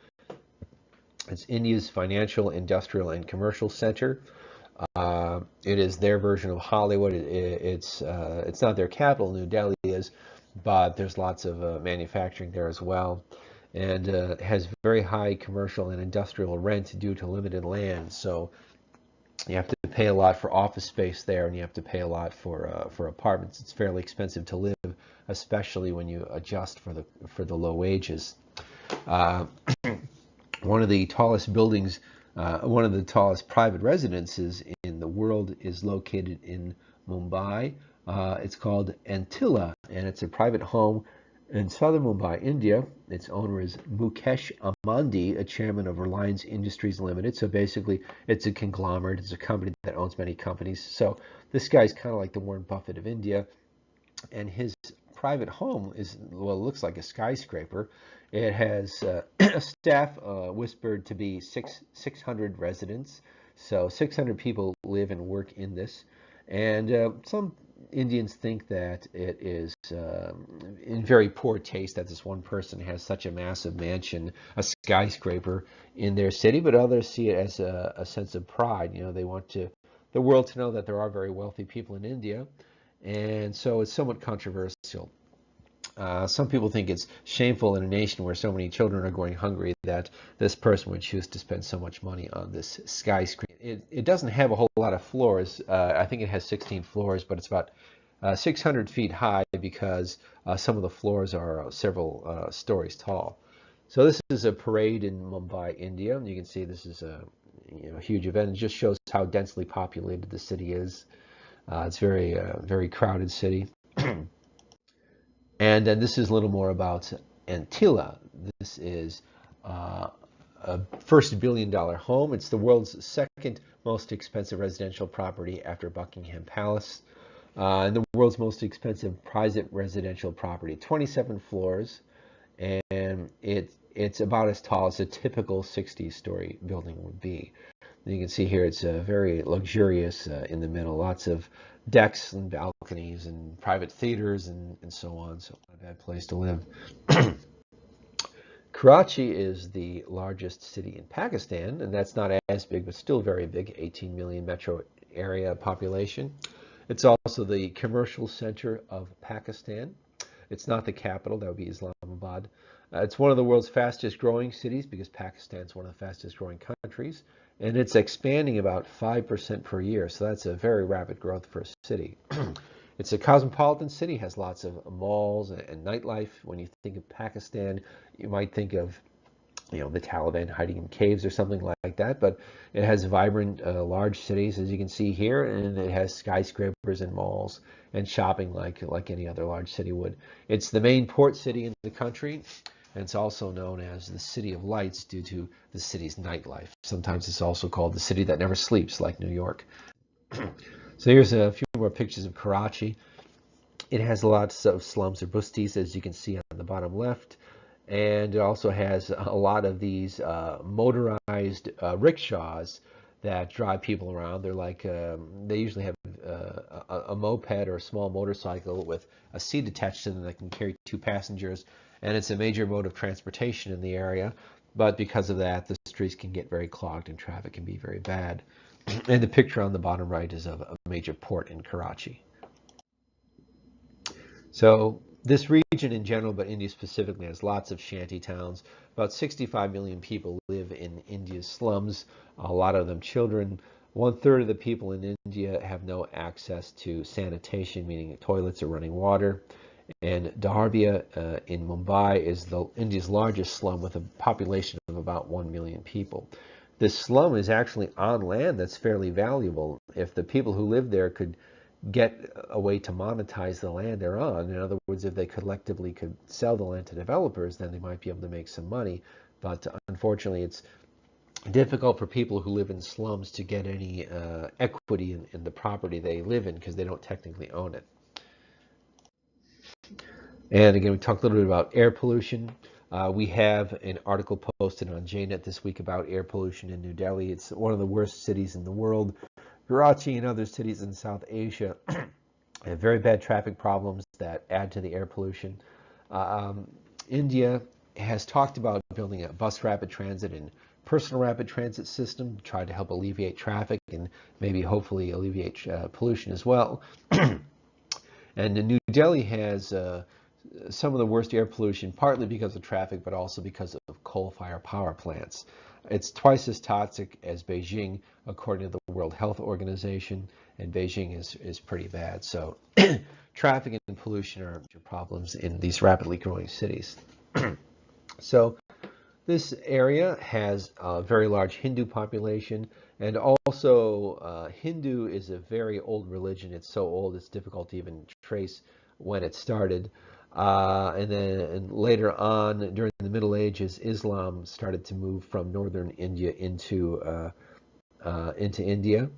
It's India's financial, industrial, and commercial center. It is their version of Hollywood. It's not their capital, New Delhi is, but there's lots of manufacturing there as well. And has very high commercial and industrial rent due to limited land. So you have to pay a lot for office space there, and you have to pay a lot for apartments. It's fairly expensive to live, especially when you adjust for the low wages. One of the tallest buildings, one of the tallest private residences in the world is located in Mumbai. It's called Antilla, and it's a private home in southern Mumbai, India. Its owner is Mukesh Ambani, a chairman of Reliance Industries Limited. So basically, it's a conglomerate. It's a company that owns many companies. So this guy's kind of like the Warren Buffett of India. And his private home is, well, it looks like a skyscraper. It has staff whispered to be 600 residents. So 600 people live and work in this. And some Indians think that it is in very poor taste that this one person has such a massive mansion, a skyscraper in their city, but others see it as a sense of pride. You know, they want the world to know that there are very wealthy people in India, and so it's somewhat controversial. Some people think it's shameful in a nation where so many children are going hungry that this person would choose to spend so much money on this skyscraper. It doesn't have a whole lot of floors. I think it has 16 floors, but it's about 600 feet high because some of the floors are several stories tall. So this is a parade in Mumbai, India. And you can see this is a huge event. It just shows how densely populated the city is. It's very crowded city. And then this is a little more about Antilla. This is a first billion-dollar home. It's the world's second most expensive residential property after Buckingham Palace. And the world's most expensive private residential property, 27 floors, and it's about as tall as a typical 60-story building would be. And you can see here it's very luxurious in the middle, lots of decks and balconies and private theaters and so on. So not a bad place to live. Karachi is the largest city in Pakistan, and that's not as big, but still very big, 18 million metro area population. It's also the commercial center of Pakistan. It's not the capital, that would be Islamabad. It's one of the world's fastest growing cities because Pakistan's one of the fastest growing countries, and it's expanding about 5% per year, so that's a very rapid growth for a city. It's a cosmopolitan city, has lots of malls and nightlife. When you think of Pakistan, you might think of the Taliban hiding in caves or something like that, but it has vibrant, large cities, as you can see here, and it has skyscrapers and malls and shopping like any other large city would. It's the main port city in the country, and it's also known as the City of Lights due to the city's nightlife. Sometimes it's also called the city that never sleeps, like New York. So here's a few more pictures of Karachi. It has lots of slums or bustis, as you can see on the bottom left. And it also has a lot of these motorized rickshaws that drive people around. They're like, they usually have a moped or a small motorcycle with a seat attached to them that can carry 2 passengers. And it's a major mode of transportation in the area. But because of that, the streets can get very clogged and traffic can be very bad. And the picture on the bottom right is of a major port in Karachi. So this region in general, but India specifically, has lots of shanty towns. About 65 million people live in India's slums, a lot of them children. 1/3 of the people in India have no access to sanitation, meaning toilets or running water. And Dharbia in Mumbai is India's largest slum with a population of about 1 million people. This slum is actually on land that's fairly valuable. If the people who live there could get a way to monetize the land they're on, in other words, if they collectively could sell the land to developers, then they might be able to make some money. But unfortunately, it's difficult for people who live in slums to get any equity in the property they live in because they don't technically own it. And again, we talked a little bit about air pollution. We have an article posted on JNet this week about air pollution in New Delhi. It's one of the worst cities in the world. Karachi and other cities in South Asia have very bad traffic problems that add to the air pollution. India has talked about building a bus rapid transit and personal rapid transit system to try to help alleviate traffic and maybe hopefully alleviate pollution as well. And New Delhi has some of the worst air pollution, partly because of traffic, but also because of coal-fired power plants. It's twice as toxic as Beijing, according to the World Health Organization, and Beijing is pretty bad. So traffic and pollution are major problems in these rapidly growing cities. So this area has a very large Hindu population, and also Hindu is a very old religion. It's so old it's difficult to even trace when it started. And then later on, during the Middle Ages, Islam started to move from northern India into India.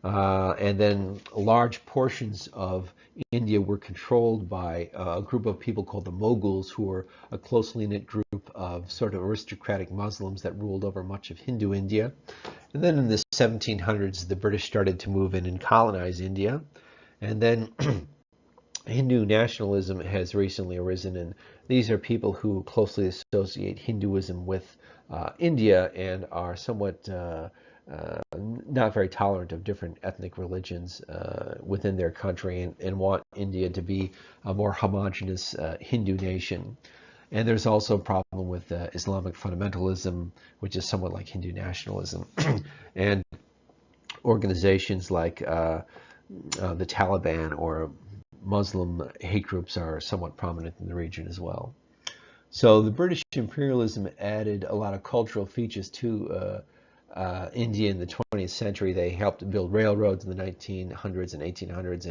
And then large portions of India were controlled by a group of people called the Mughals, who were a closely knit group of sort of aristocratic Muslims that ruled over much of Hindu India. And then in the 1700s, the British started to move in and colonize India. And then Hindu nationalism has recently arisen, and these are people who closely associate Hinduism with India and are somewhat not very tolerant of different ethnic religions within their country and want India to be a more homogeneous Hindu nation. And there's also a problem with Islamic fundamentalism, which is somewhat like Hindu nationalism. And organizations like the Taliban or Muslim hate groups are somewhat prominent in the region as well. So the British imperialism added a lot of cultural features to India in the 20th century. They helped build railroads in the 1900s and 1800s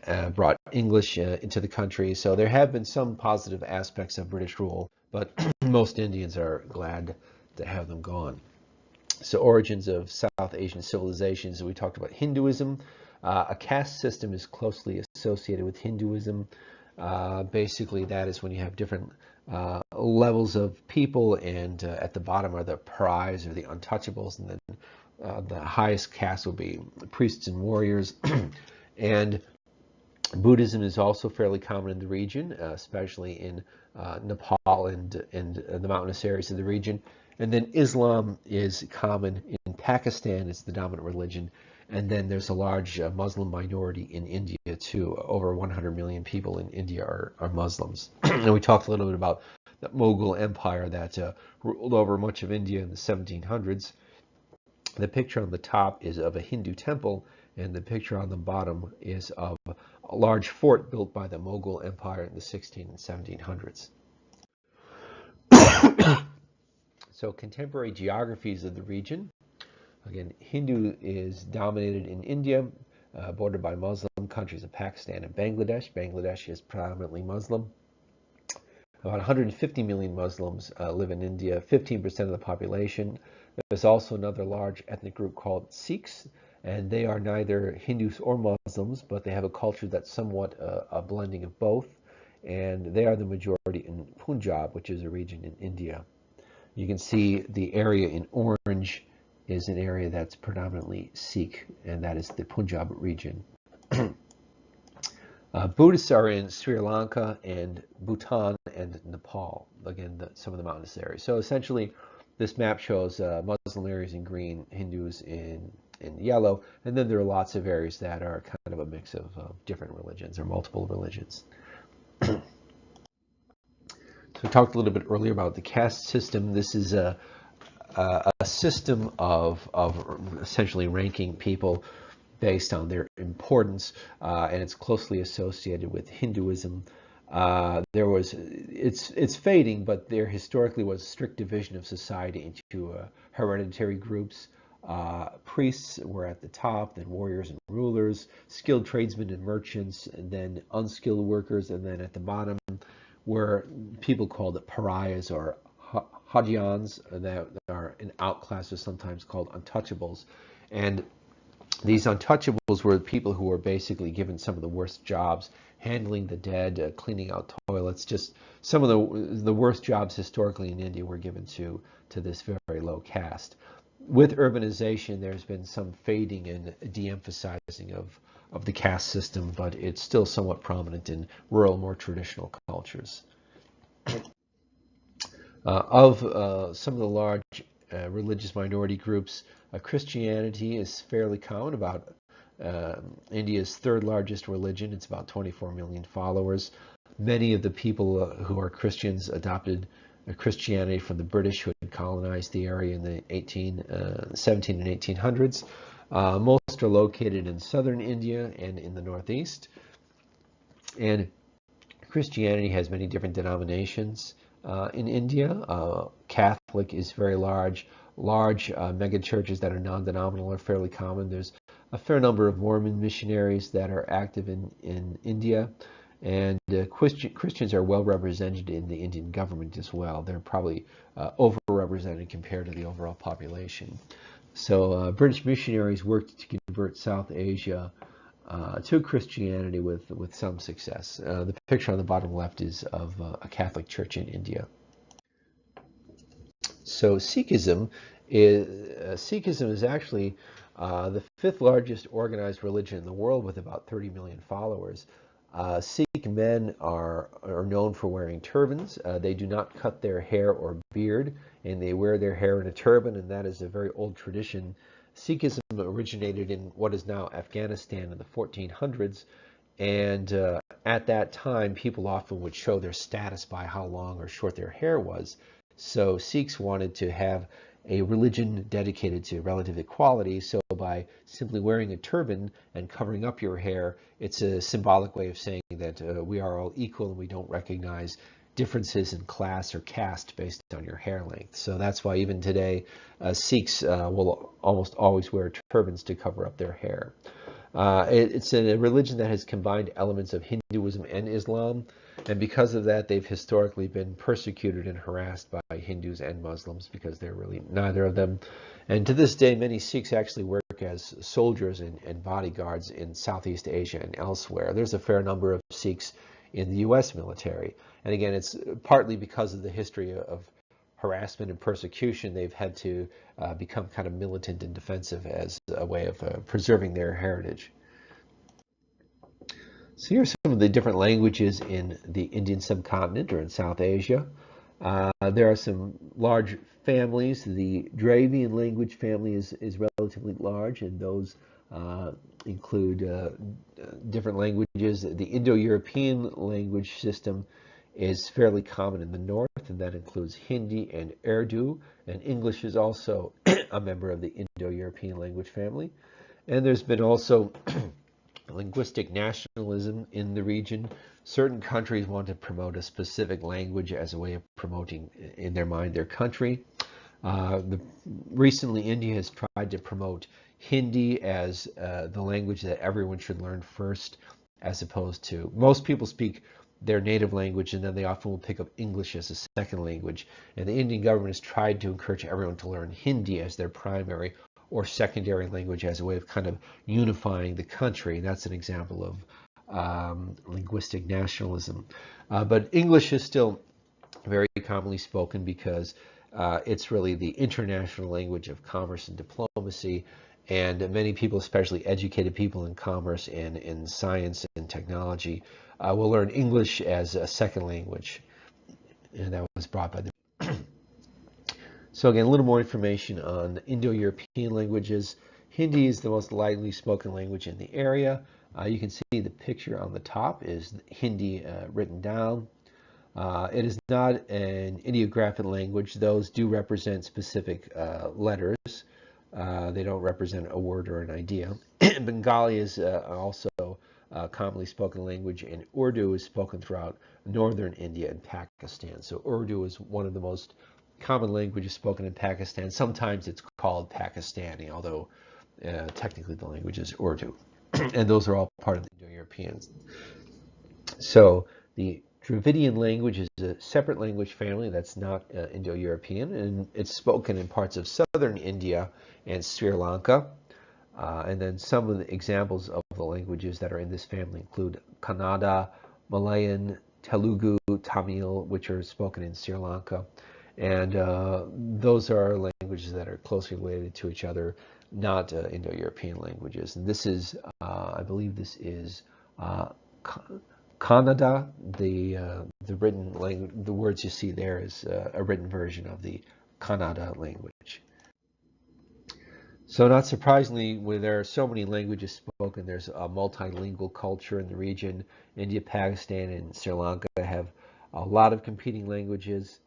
and brought English into the country. So there have been some positive aspects of British rule, but most Indians are glad to have them gone. So origins of South Asian civilizations, we talked about Hinduism. A caste system is closely associated with Hinduism. Basically, that is when you have different levels of people, and at the bottom are the pariahs or the untouchables, and then the highest caste will be priests and warriors. And Buddhism is also fairly common in the region, especially in Nepal and the mountainous areas of the region. And then Islam is common in Pakistan, it's the dominant religion. And then there's a large Muslim minority in India too. Over 100 million people in India are Muslims. And we talked a little bit about the Mughal Empire that ruled over much of India in the 1700s. The picture on the top is of a Hindu temple, and the picture on the bottom is of a large fort built by the Mughal Empire in the 16 and 1700s. So contemporary geographies of the region. Again, Hindu is dominated in India, bordered by Muslim countries of Pakistan and Bangladesh. Bangladesh is predominantly Muslim. About 150 million Muslims live in India, 15% of the population. There's also another large ethnic group called Sikhs, and they are neither Hindus or Muslims, but they have a culture that's somewhat a blending of both, and they are the majority in Punjab, which is a region in India. You can see the area in orange is an area that's predominantly Sikh, and that is the Punjab region. Buddhists are in Sri Lanka and Bhutan and Nepal, again, some of the mountainous areas. So essentially, this map shows Muslim areas in green, Hindus in yellow, and then there are lots of areas that are kind of a mix of different religions or multiple religions. So we talked a little bit earlier about the caste system. This is a system of essentially ranking people based on their importance, and it's closely associated with Hinduism. It's fading, but there historically was a strict division of society into hereditary groups. Priests were at the top, then warriors and rulers, skilled tradesmen and merchants, and then unskilled workers, and then at the bottom were people called pariahs or Hajians, that are an outclass, or sometimes called untouchables. And these untouchables were the people who were basically given some of the worst jobs, handling the dead, cleaning out toilets. Just some of the worst jobs historically in India were given to this very low caste. With urbanization, there's been some fading and de-emphasizing of the caste system, but it's still somewhat prominent in rural, more traditional cultures. Of some of the large religious minority groups, Christianity is fairly common, about India's third largest religion. It's about 24 million followers. Many of the people who are Christians adopted Christianity from the British, who had colonized the area in the 17 and 1800s. Most are located in southern India and in the northeast. And Christianity has many different denominations. In India, Catholic is very large. Large mega churches that are non-denominational are fairly common. There's a fair number of Mormon missionaries that are active in India, and Christians are well represented in the Indian government as well. They're probably overrepresented compared to the overall population. So British missionaries worked to convert South Asia to Christianity with some success. The picture on the bottom left is of a Catholic church in India. So Sikhism is actually the fifth largest organized religion in the world, with about 30 million followers. Sikh men are known for wearing turbans. They do not cut their hair or beard, and they wear their hair in a turban, and that is a very old tradition. Sikhism originated in what is now Afghanistan in the 1400s, and at that time, people often would show their status by how long or short their hair was. So Sikhs wanted to have a religion dedicated to relative equality, so by simply wearing a turban and covering up your hair, it's a symbolic way of saying that we are all equal and we don't recognize differences in class or caste based on your hair length. So that's why even today Sikhs will almost always wear turbans to cover up their hair. It's a religion that has combined elements of Hinduism and Islam, and because of that, they've historically been persecuted and harassed by Hindus and Muslims because they're really neither of them. And to this day, many Sikhs actually work as soldiers and bodyguards in Southeast Asia and elsewhere. There's a fair number of Sikhs in the U.S. military. And again, it's partly because of the history of harassment and persecution, they've had to become kind of militant and defensive as a way of preserving their heritage. So here are some of the different languages in the Indian subcontinent or in South Asia. There are some large families. The Dravidian language family is relatively large, and those include different languages. The Indo-European language system is fairly common in the north, and that includes Hindi and Urdu, and English is also a member of the Indo-European language family. And there's been also linguistic nationalism in the region. Certain countries want to promote a specific language as a way of promoting, in their mind, their country. Recently, India has tried to promote Hindi as the language that everyone should learn first, as opposed to most people speak their native language, and then they often will pick up English as a second language. And the Indian government has tried to encourage everyone to learn Hindi as their primary or secondary language as a way of kind of unifying the country. That's an example of linguistic nationalism. But English is still very commonly spoken because it's really the international language of commerce and diplomacy. And many people, especially educated people in commerce and in science and technology, will learn English as a second language. And that was brought by the So again, a little more information on Indo-European languages. Hindi is the most widely spoken language in the area. You can see the picture on the top is Hindi written down. It is not an ideographic language. Those do represent specific letters. They don't represent a word or an idea. Bengali is also a commonly spoken language, and Urdu is spoken throughout northern India and Pakistan. So Urdu is one of the most common languages spoken in Pakistan. Sometimes it's called Pakistani, although technically the language is Urdu. And those are all part of the Indo-Europeans. So the Dravidian language is a separate language family that's not Indo-European, and it's spoken in parts of southern India and Sri Lanka. And then some of the examples of the languages that are in this family include Kannada, Malayan, Telugu, Tamil, which are spoken in Sri Lanka. And those are languages that are closely related to each other, not Indo-European languages. And this is, I believe this is Kannada. The written language, the words you see there is a written version of the Kannada language. So not surprisingly, when there are so many languages spoken, there's a multilingual culture in the region. India, Pakistan, and Sri Lanka have a lot of competing languages.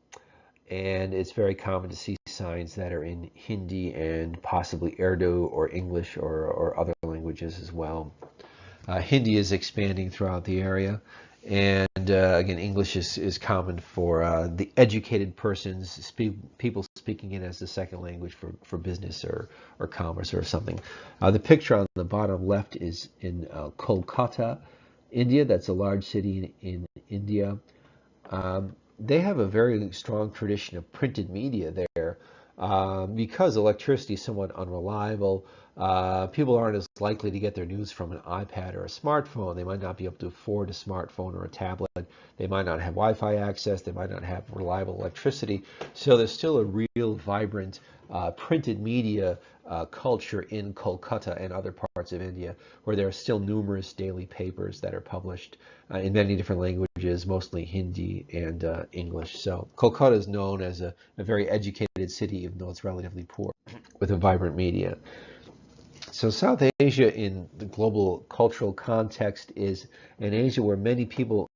And it's very common to see signs that are in Hindi and possibly Urdu or English or other languages as well. Hindi is expanding throughout the area. And again, English is common for the educated persons, people speaking it as the second language for business or commerce or something. The picture on the bottom left is in Kolkata, India. That's a large city in India. They have a very strong tradition of printed media there. Because electricity is somewhat unreliable, people aren't as likely to get their news from an iPad or a smartphone. They might not be able to afford a smartphone or a tablet. They might not have Wi-Fi access. They might not have reliable electricity. So there's still a real vibrant printed media culture in Kolkata and other parts of India, where there are still numerous daily papers that are published in many different languages, mostly Hindi and English. So Kolkata is known as a very educated city, even though it's relatively poor, with a vibrant media. So South Asia in the global cultural context is an Asia where many people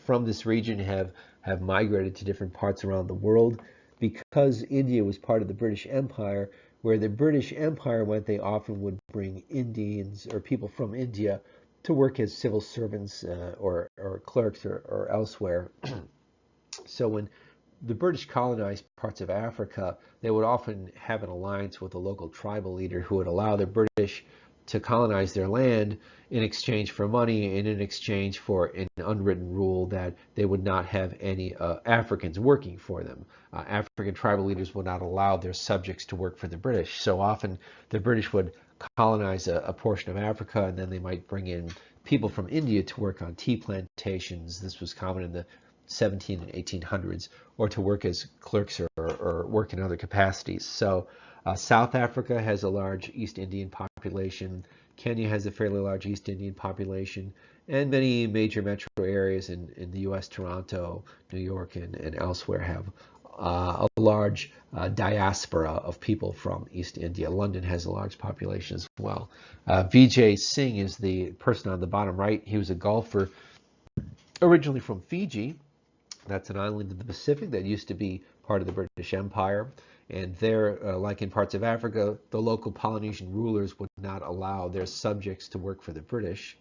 from this region have migrated to different parts around the world. Because India was part of the British Empire, where the British Empire went, they often would bring Indians or people from India to work as civil servants or clerks or elsewhere. So when the British colonized parts of Africa, they would often have an alliance with a local tribal leader who would allow the British to colonize their land in exchange for money and in exchange for an unwritten rule that they would not have any Africans working for them. African tribal leaders would not allow their subjects to work for the British. So often the British would colonize a portion of Africa, and then they might bring in people from India to work on tea plantations. This was common in the 17 and 1800s, or to work as clerks or work in other capacities. So South Africa has a large East Indian population. Kenya has a fairly large East Indian population, and many major metro areas in the U.S., Toronto, New York, and elsewhere have a large diaspora of people from East India. London has a large population as well. Vijay Singh is the person on the bottom right. He was a golfer originally from Fiji. That's an island in the Pacific that used to be part of the British Empire. And there, like in parts of Africa, the local Polynesian rulers would not allow their subjects to work for the British.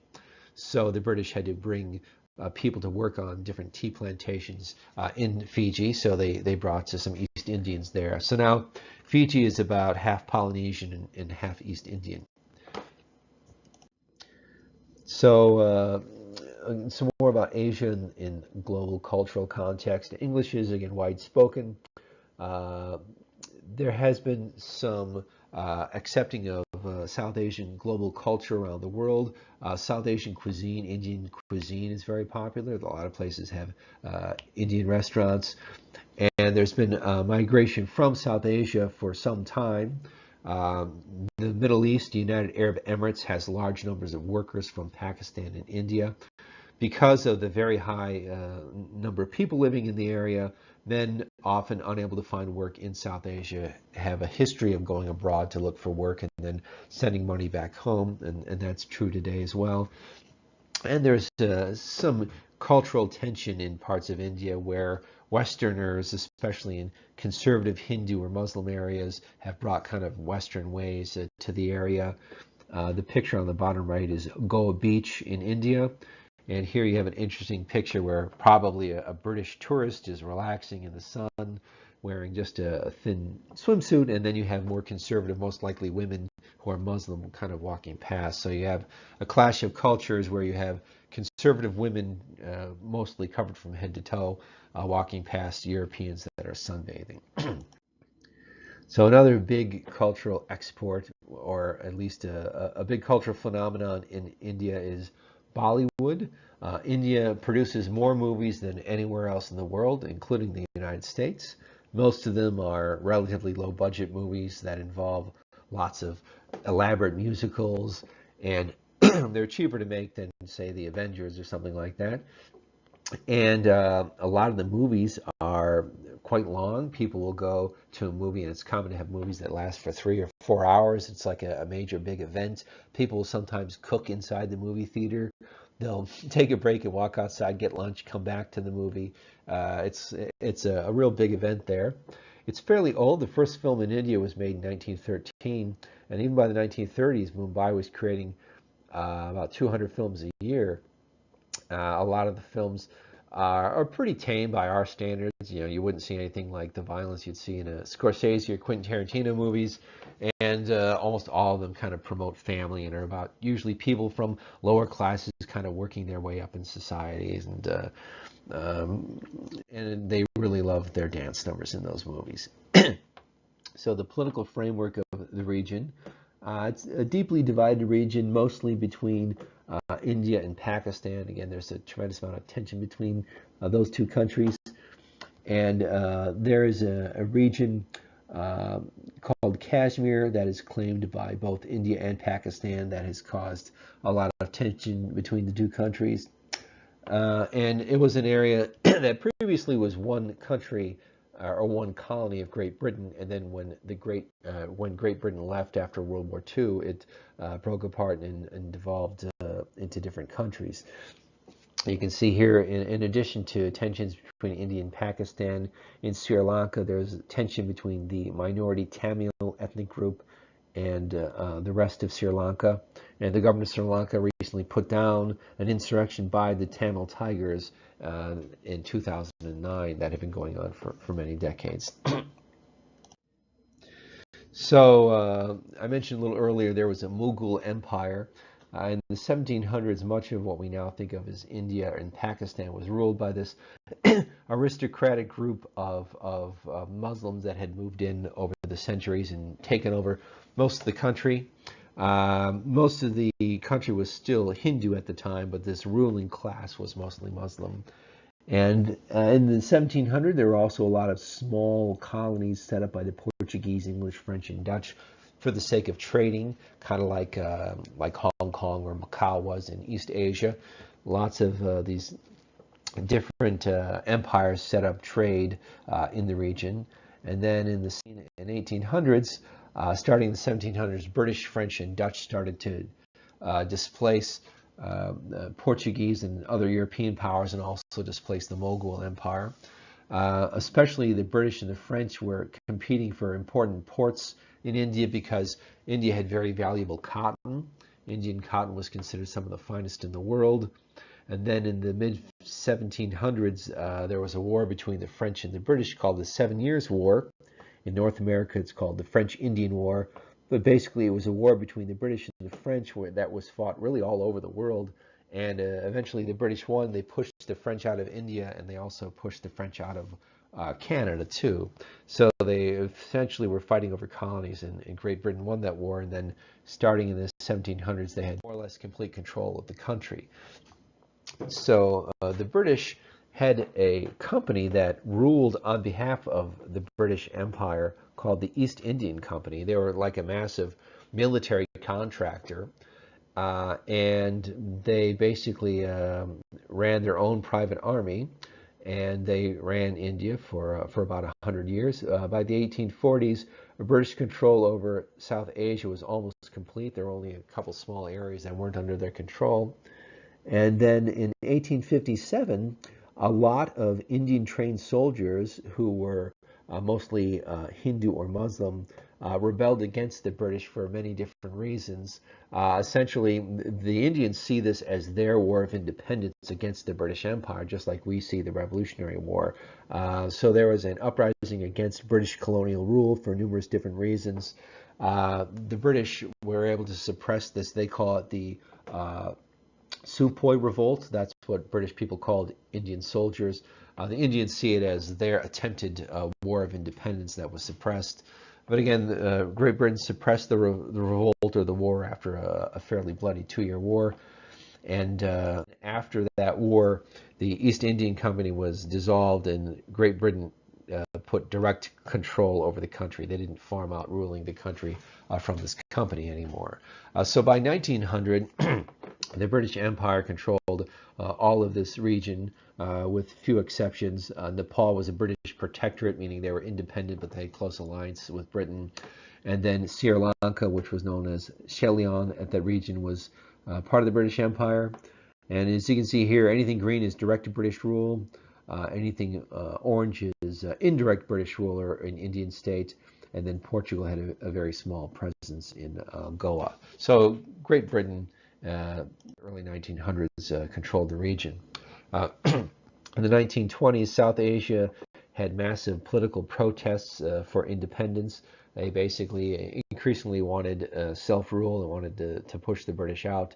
So the British had to bring people to work on different tea plantations in Fiji. So they brought some East Indians there. So now Fiji is about half Polynesian and half East Indian. So some more about Asia in global cultural context. English is, again, wide spoken. There has been some accepting of South Asian global culture around the world. South Asian cuisine, Indian cuisine is very popular. A lot of places have Indian restaurants. And there's been migration from South Asia for some time. The Middle East, the United Arab Emirates, has large numbers of workers from Pakistan and India. Because of the very high number of people living in the area, men, often unable to find work in South Asia, have a history of going abroad to look for work and then sending money back home, and that's true today as well. And there's some cultural tension in parts of India where Westerners, especially in conservative Hindu or Muslim areas, have brought kind of Western ways to the area. The picture on the bottom right is Goa Beach in India. And here you have an interesting picture where probably a British tourist is relaxing in the sun, wearing just a thin swimsuit, and then you have more conservative, most likely women who are Muslim, kind of walking past. So you have a clash of cultures where you have conservative women, mostly covered from head to toe, walking past Europeans that are sunbathing. So another big cultural export, or at least a big cultural phenomenon in India, is Bollywood. India produces more movies than anywhere else in the world, including the United States. Most of them are relatively low-budget movies that involve lots of elaborate musicals, and they're cheaper to make than, say, the Avengers or something like that. And a lot of the movies are quite long. People will go to a movie, and it's common to have movies that last for 3 or 4 hours. It's like a major big event. People will sometimes cook inside the movie theater. They'll take a break and walk outside, get lunch, come back to the movie. It's a real big event there. It's fairly old. The first film in India was made in 1913, and even by the 1930s, Mumbai was creating about 200 films a year. A lot of the films are pretty tame by our standards. You know, you wouldn't see anything like the violence you'd see in a Scorsese or Quentin Tarantino movies, and almost all of them kind of promote family and are about usually people from lower classes kind of working their way up in societies, and they really love their dance numbers in those movies. So the political framework of the region, it's a deeply divided region, mostly between India and Pakistan. Again, there's a tremendous amount of tension between those two countries. And there is a region called Kashmir that is claimed by both India and Pakistan that has caused a lot of tension between the two countries. And it was an area that previously was one country or one colony of Great Britain, and then when Great Britain left after World War II, it broke apart and devolved into different countries. You can see here, in addition to tensions between India and Pakistan, in Sri Lanka, there's tension between the minority Tamil ethnic group and the rest of Sri Lanka. And the government of Sri Lanka recently put down an insurrection by the Tamil Tigers in 2009 that had been going on for many decades. So I mentioned a little earlier there was a Mughal Empire. In the 1700s, much of what we now think of as India and Pakistan was ruled by this aristocratic group of Muslims that had moved in over the centuries and taken over most of the country. Most of the country was still Hindu at the time, but this ruling class was mostly Muslim. And in the 1700s, there were also a lot of small colonies set up by the Portuguese, English, French, and Dutch for the sake of trading, kind of like Hong Kong or Macau was in East Asia. Lots of these different empires set up trade in the region. And then in 1800s, starting in the 1700s, British, French, and Dutch started to displace Portuguese and other European powers, and also displace the Mughal Empire. Especially the British and the French were competing for important ports in India because India had very valuable cotton. Indian cotton was considered some of the finest in the world. And then in the mid 1700s, there was a war between the French and the British called the 7 Years' War. In North America, it's called the French-Indian War. But basically, it was a war between the British and the French that was fought really all over the world. And eventually, the British won. They pushed the French out of India, and they also pushed the French out of Canada, too. So they essentially were fighting over colonies, and Great Britain won that war. And then starting in the 1700s, they had more or less complete control of the country. So the British had a company that ruled on behalf of the British Empire called the East Indian Company. They were like a massive military contractor, and they basically ran their own private army, and they ran India for about 100 years. By the 1840s, British control over South Asia was almost complete. There were only a couple small areas that weren't under their control. And then in 1857, a lot of Indian trained soldiers who were mostly Hindu or Muslim rebelled against the British for many different reasons. Essentially, the Indians see this as their war of independence against the British Empire, just like we see the Revolutionary War. So there was an uprising against British colonial rule for numerous different reasons. The British were able to suppress this. They call it the Sepoy Revolt. That's what British people called Indian soldiers. The Indians see it as their attempted war of independence that was suppressed. But again, Great Britain suppressed the revolt or the war after a fairly bloody 2-year war. And after that war, the East Indian Company was dissolved, and Great Britain put direct control over the country. They didn't farm out ruling the country from this company anymore. So by 1900, the British Empire controlled all of this region with few exceptions. Nepal was a British protectorate, meaning they were independent, but they had close alliance with Britain. And then Sri Lanka, which was known as Ceylon at that region, was part of the British Empire. And as you can see here, anything green is direct British rule. Anything orange is indirect British rule or an Indian state. And then Portugal had a very small presence in Goa. So Great Britain, early 1900s, controlled the region. In the 1920s, South Asia had massive political protests for independence. They basically increasingly wanted self-rule and wanted to push the British out.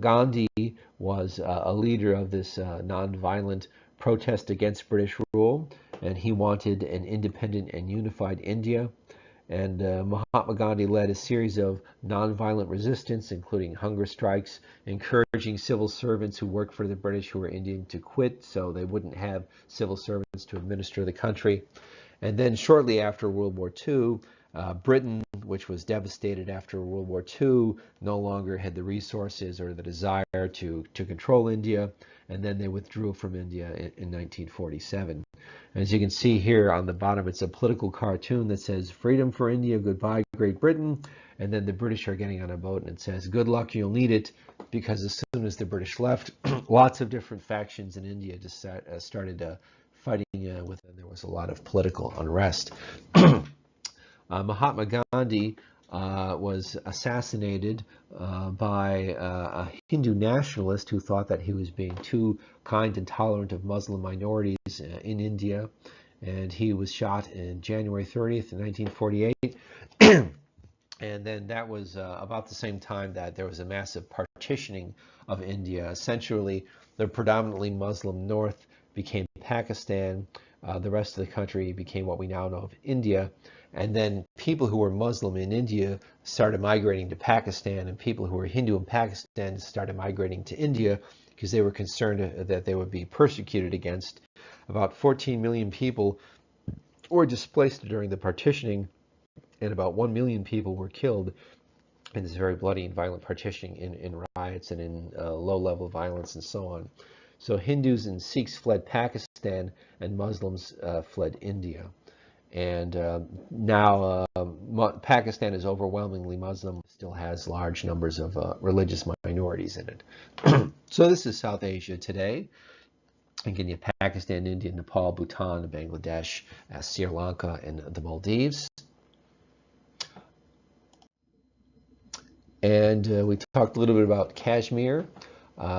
Gandhi was a leader of this non-violent protest against British rule, and he wanted an independent and unified India. And Mahatma Gandhi led a series of nonviolent resistance, including hunger strikes, encouraging civil servants who worked for the British who were Indian to quit so they wouldn't have civil servants to administer the country. And then shortly after World War II, Britain, which was devastated after World War II, no longer had the resources or the desire to control India, and then they withdrew from India in 1947. As you can see here on the bottom, it's a political cartoon that says, "Freedom for India, goodbye Great Britain," and then the British are getting on a boat and it says, "Good luck, you'll need it," because as soon as the British left, lots of different factions in India just started fighting with them. There was a lot of political unrest. Mahatma Gandhi was assassinated by a Hindu nationalist who thought that he was being too kind and tolerant of Muslim minorities in India, and he was shot in January 30th, 1948. And then that was about the same time that there was a massive partitioning of India. Essentially, the predominantly Muslim north became Pakistan. The rest of the country became what we now know of India. And then people who were Muslim in India started migrating to Pakistan, and people who were Hindu in Pakistan started migrating to India because they were concerned that they would be persecuted against. About 14 million people were displaced during the partitioning, and about 1 million people were killed in this very bloody and violent partitioning in riots and in low-level violence and so on. So Hindus and Sikhs fled Pakistan, and Muslims fled India. And now Pakistan is overwhelmingly Muslim, still has large numbers of religious minorities in it. So this is South Asia today. Again, you have Pakistan, India, Nepal, Bhutan, Bangladesh, Sri Lanka, and the Maldives. And we talked a little bit about Kashmir.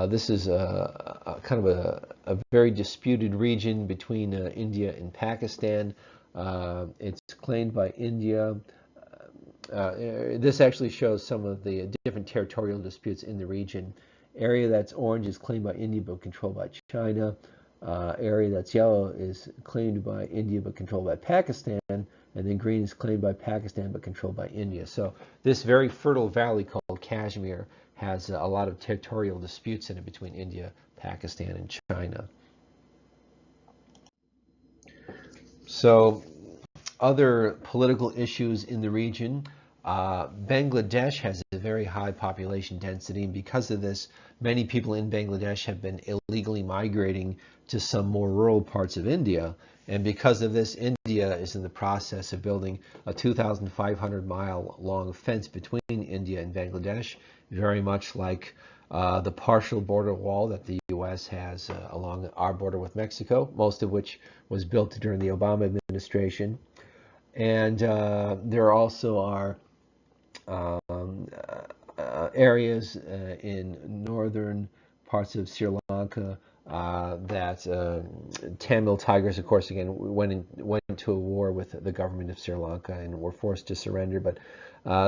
This is kind of a very disputed region between India and Pakistan. It's claimed by India. This actually shows some of the different territorial disputes in the region. Area that's orange is claimed by India but controlled by China. Area that's yellow is claimed by India but controlled by Pakistan. And then green is claimed by Pakistan but controlled by India. So this very fertile valley called Kashmir has a lot of territorial disputes in it between India, Pakistan, and China. So other political issues in the region. Bangladesh has a very high population density, and because of this, many people in Bangladesh have been illegally migrating to some more rural parts of India. And because of this, India is in the process of building a 2,500-mile long fence between India and Bangladesh, very much like the partial border wall that the U.S. has along our border with Mexico, most of which was built during the Obama administration. And there also are areas in northern parts of Sri Lanka that Tamil Tigers, of course, again went into a war with the government of Sri Lanka and were forced to surrender. But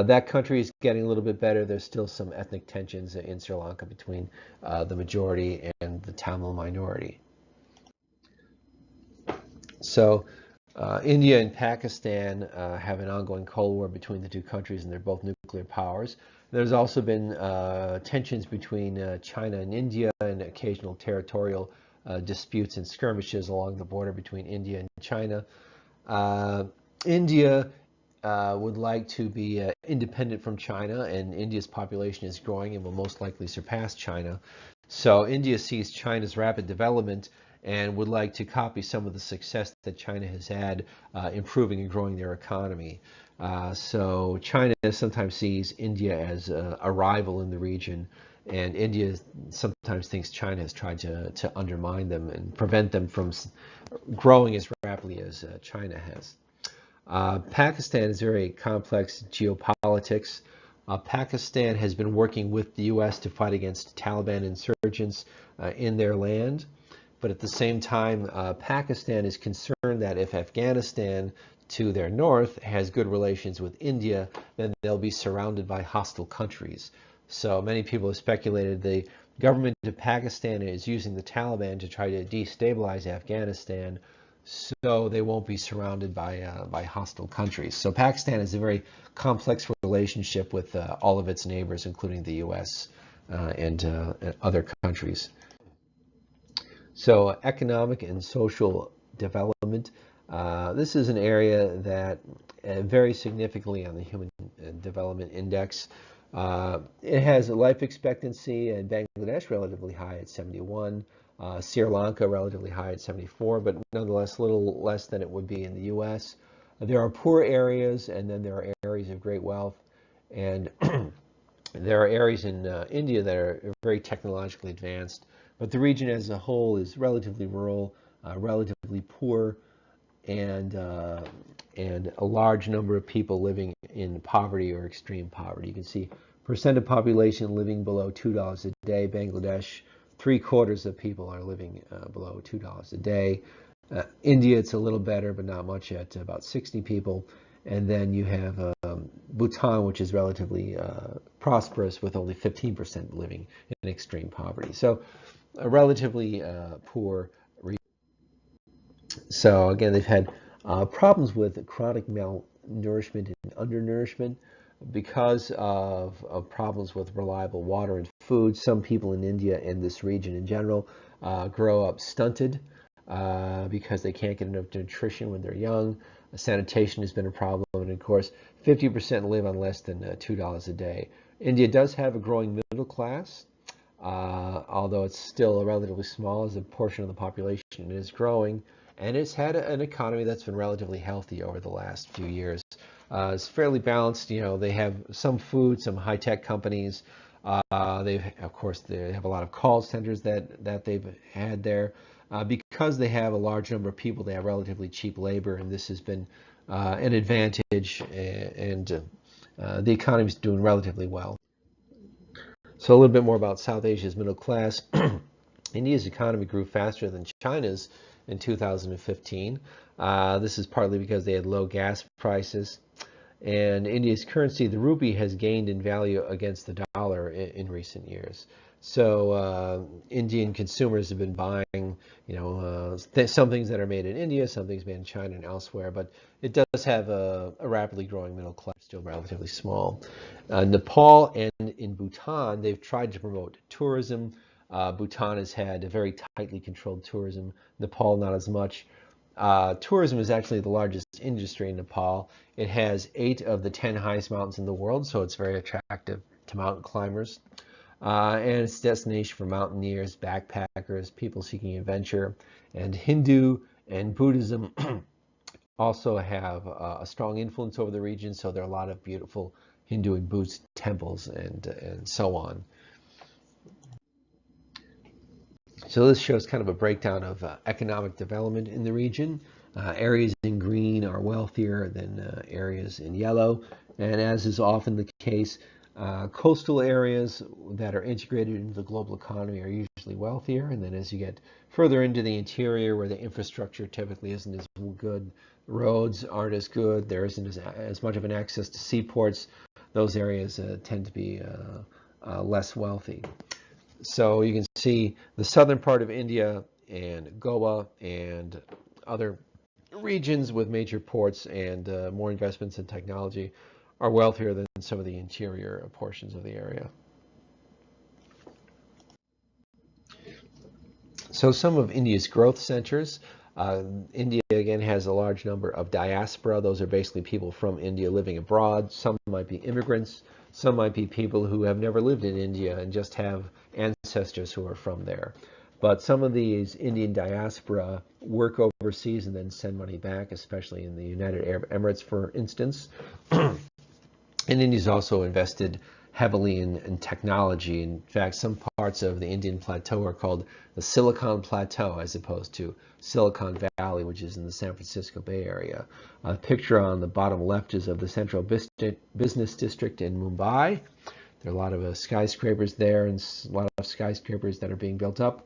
that country is getting a little bit better. There's still some ethnic tensions in Sri Lanka between the majority and the Tamil minority. So India and Pakistan have an ongoing Cold War between the two countries, and they're both nuclear powers. There's also been tensions between China and India and occasional territorial disputes and skirmishes along the border between India and China. India would like to be independent from China, and India's population is growing and will most likely surpass China. So India sees China's rapid development and would like to copy some of the success that China has had improving and growing their economy. So China sometimes sees India as a rival in the region, and India sometimes thinks China has tried to undermine them and prevent them from growing as rapidly as China has. Pakistan is very complex geopolitics. Pakistan has been working with the U.S. to fight against Taliban insurgents in their land. But at the same time, Pakistan is concerned that if Afghanistan, to their north, has good relations with India, then they'll be surrounded by hostile countries. So many people have speculated the government of Pakistan is using the Taliban to try to destabilize Afghanistan so they won't be surrounded by hostile countries. So Pakistan has a very complex relationship with all of its neighbors, including the U.S. and other countries. So economic and social development. This is an area that varies significantly on the Human Development Index. It has a life expectancy in Bangladesh relatively high at 71, Sri Lanka relatively high at 74, but nonetheless a little less than it would be in the U.S. There are poor areas, and then there are areas of great wealth, and there are areas in India that are very technologically advanced. But the region as a whole is relatively rural, relatively poor, and a large number of people living in poverty or extreme poverty. You can see percent of population living below $2 a day. Bangladesh, 3/4 of people are living below $2 a day. India, it's a little better, but not much at about 60 people. And then you have Bhutan, which is relatively prosperous with only 15% living in extreme poverty. So a relatively poor region. So again, they've had problems with chronic malnourishment and undernourishment. Because of problems with reliable water and food, some people in India and this region in general grow up stunted because they can't get enough nutrition when they're young. Sanitation has been a problem, and of course, 50% live on less than $2 a day. India does have a growing middle class, although it's still relatively small as a portion of the population. It is growing, and it's had an economy that's been relatively healthy over the last few years. It's fairly balanced. You know, they have some food, some high-tech companies. Of course, they have a lot of call centers that they've had there. Because they have a large number of people, they have relatively cheap labor, and this has been an advantage, and the economy is doing relatively well. So a little bit more about South Asia's middle class. India's economy grew faster than China's in 2015. This is partly because they had low gas prices. And India's currency, the rupee, has gained in value against the dollar in recent years. So Indian consumers have been buying, some things that are made in India, some things made in China and elsewhere. But it does have a rapidly growing middle class, still relatively small. Nepal and in Bhutan, they've tried to promote tourism. Bhutan has had a very tightly controlled tourism. Nepal, not as much. Tourism is actually the largest industry in Nepal. It has 8 of the 10 highest mountains in the world, so it's very attractive to mountain climbers. And it's a destination for mountaineers, backpackers, people seeking adventure. And Hindu and Buddhism also have a strong influence over the region, so there are a lot of beautiful Hindu and Buddhist temples and so on. So this shows kind of a breakdown of economic development in the region. Areas in green are wealthier than areas in yellow. And as is often the case, coastal areas that are integrated into the global economy are usually wealthier. And then as you get further into the interior where the infrastructure typically isn't as good, roads aren't as good, there isn't as much of an access to seaports, those areas tend to be less wealthy. So you can see the southern part of India and Goa and other regions with major ports and more investments in technology are wealthier than some of the interior portions of the area. So some of India's growth centers. India, again, has a large number of diaspora. Those are basically people from India living abroad. Some might be immigrants. Some might be people who have never lived in India and just have ancestors who are from there. But some of these Indian diaspora work overseas and then send money back, especially in the United Arab Emirates, for instance. And India's also invested heavily in technology. In fact, some parts of the Indian plateau are called the Silicon Plateau as opposed to Silicon Valley, which is in the San Francisco Bay Area. A picture on the bottom left is of the Central Business District in Mumbai. There are a lot of skyscrapers there and a lot of skyscrapers that are being built up.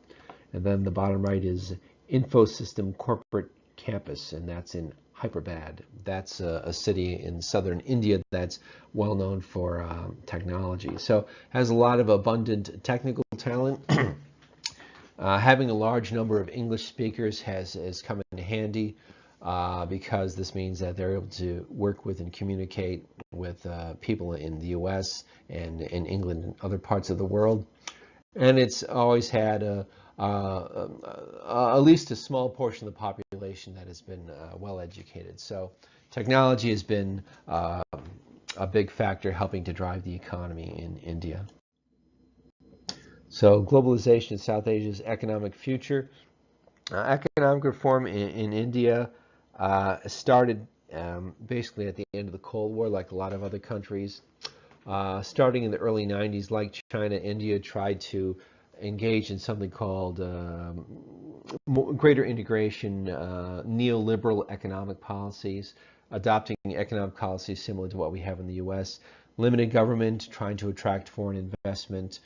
And then the bottom right is Infosystem Corporate Campus, and that's in Hyderabad. That's a city in southern India that's well known for technology. So has a lot of abundant technical talent. Having a large number of English speakers has come in handy because this means that they're able to work with and communicate with people in the US and in England and other parts of the world. And it's always had at least a small portion of the population that has been well educated. So technology has been a big factor helping to drive the economy in India. So globalization in South Asia's economic future. Economic reform in India started basically at the end of the Cold War, like a lot of other countries. Starting in the early 90s, like China, India tried to engage in something called greater integration, neoliberal economic policies, adopting economic policies similar to what we have in the US, limited government, trying to attract foreign investment,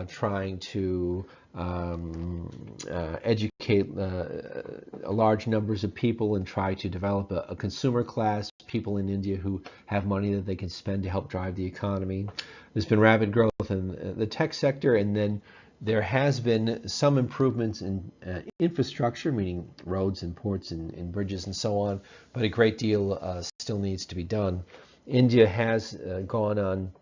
trying to educate large numbers of people and try to develop a consumer class, people in India who have money that they can spend to help drive the economy. There's been rapid growth in the tech sector, and then There has been some improvements in infrastructure, meaning roads and ports and bridges and so on, but a great deal still needs to be done. India has gone on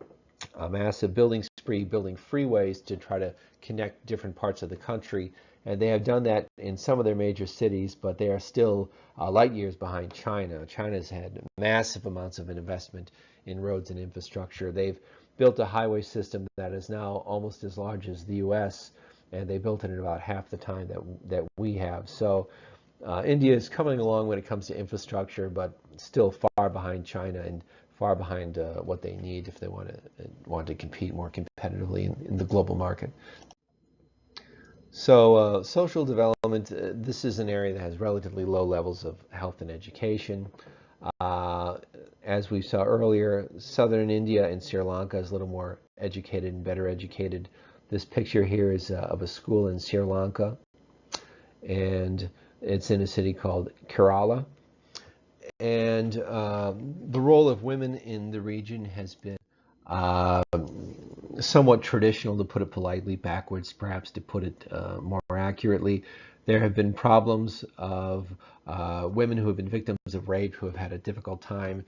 a massive building spree, building freeways to try to connect different parts of the country. And they have done that in some of their major cities, but they are still light years behind China. China's had massive amounts of investment in roads and infrastructure. They've built a highway system that is now almost as large as the U.S., and they built it in about half the time that we have. So India is coming along when it comes to infrastructure, but still far behind China and far behind what they need if they want to compete more competitively in the global market. So social development, this is an area that has relatively low levels of health and education. Uh, as we saw earlier, southern India and Sri Lanka is a little more educated and better educated. This picture here is of a school in Sri Lanka, and it's in a city called Kerala. And the role of women in the region has been uh, somewhat traditional, to put it politely, backwards perhaps to put it more accurately. There have been problems of women who have been victims of rape who have had a difficult time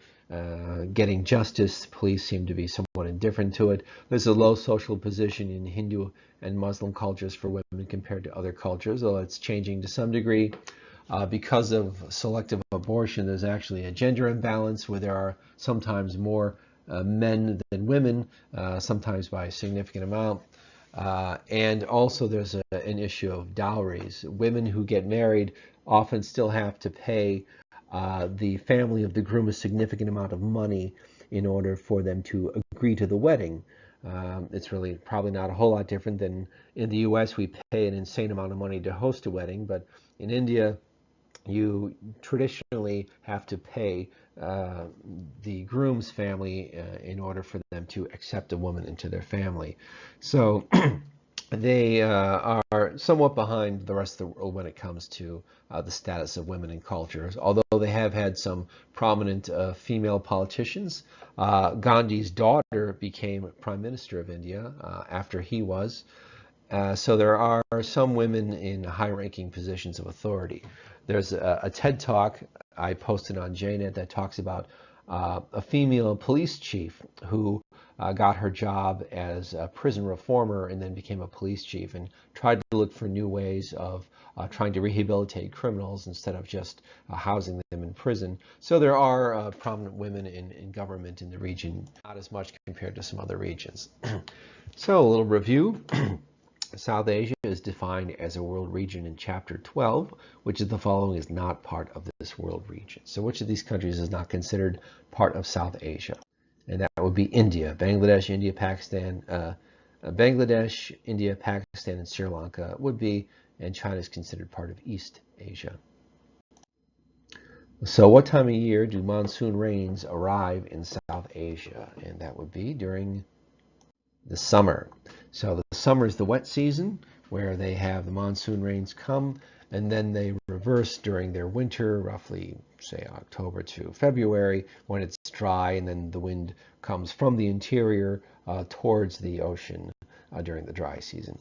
getting justice. Police seem to be somewhat indifferent to it. There's a low social position in Hindu and Muslim cultures for women compared to other cultures, although it's changing to some degree. Because of selective abortion, there's actually a gender imbalance where there are sometimes more men than women, sometimes by a significant amount. And also there's an issue of dowries. Women who get married often still have to pay the family of the groom a significant amount of money in order for them to agree to the wedding. It's really probably not a whole lot different than in the U.S. We pay an insane amount of money to host a wedding, but in India, you traditionally have to pay the groom's family in order for them to accept a woman into their family. So they are somewhat behind the rest of the world when it comes to the status of women in cultures, although they have had some prominent female politicians. Gandhi's daughter became Prime Minister of India after he was. So there are some women in high-ranking positions of authority. There's a TED Talk I posted on JNet that talks about a female police chief who got her job as a prison reformer and then became a police chief and tried to look for new ways of trying to rehabilitate criminals instead of just housing them in prison. So there are prominent women in government in the region, not as much compared to some other regions. So a little review. South Asia is defined as a world region in Chapter 12, which is the following is not part of this world region. So which of these countries is not considered part of South Asia? And that would be India, Bangladesh, India, Pakistan, Bangladesh, India, Pakistan, and Sri Lanka would be, and China is considered part of East Asia. So what time of year do monsoon rains arrive in South Asia? And that would be during the summer. So the summer is the wet season where they have the monsoon rains come, and then they reverse during their winter, roughly say October to February, when it's dry, and then the wind comes from the interior towards the ocean during the dry season.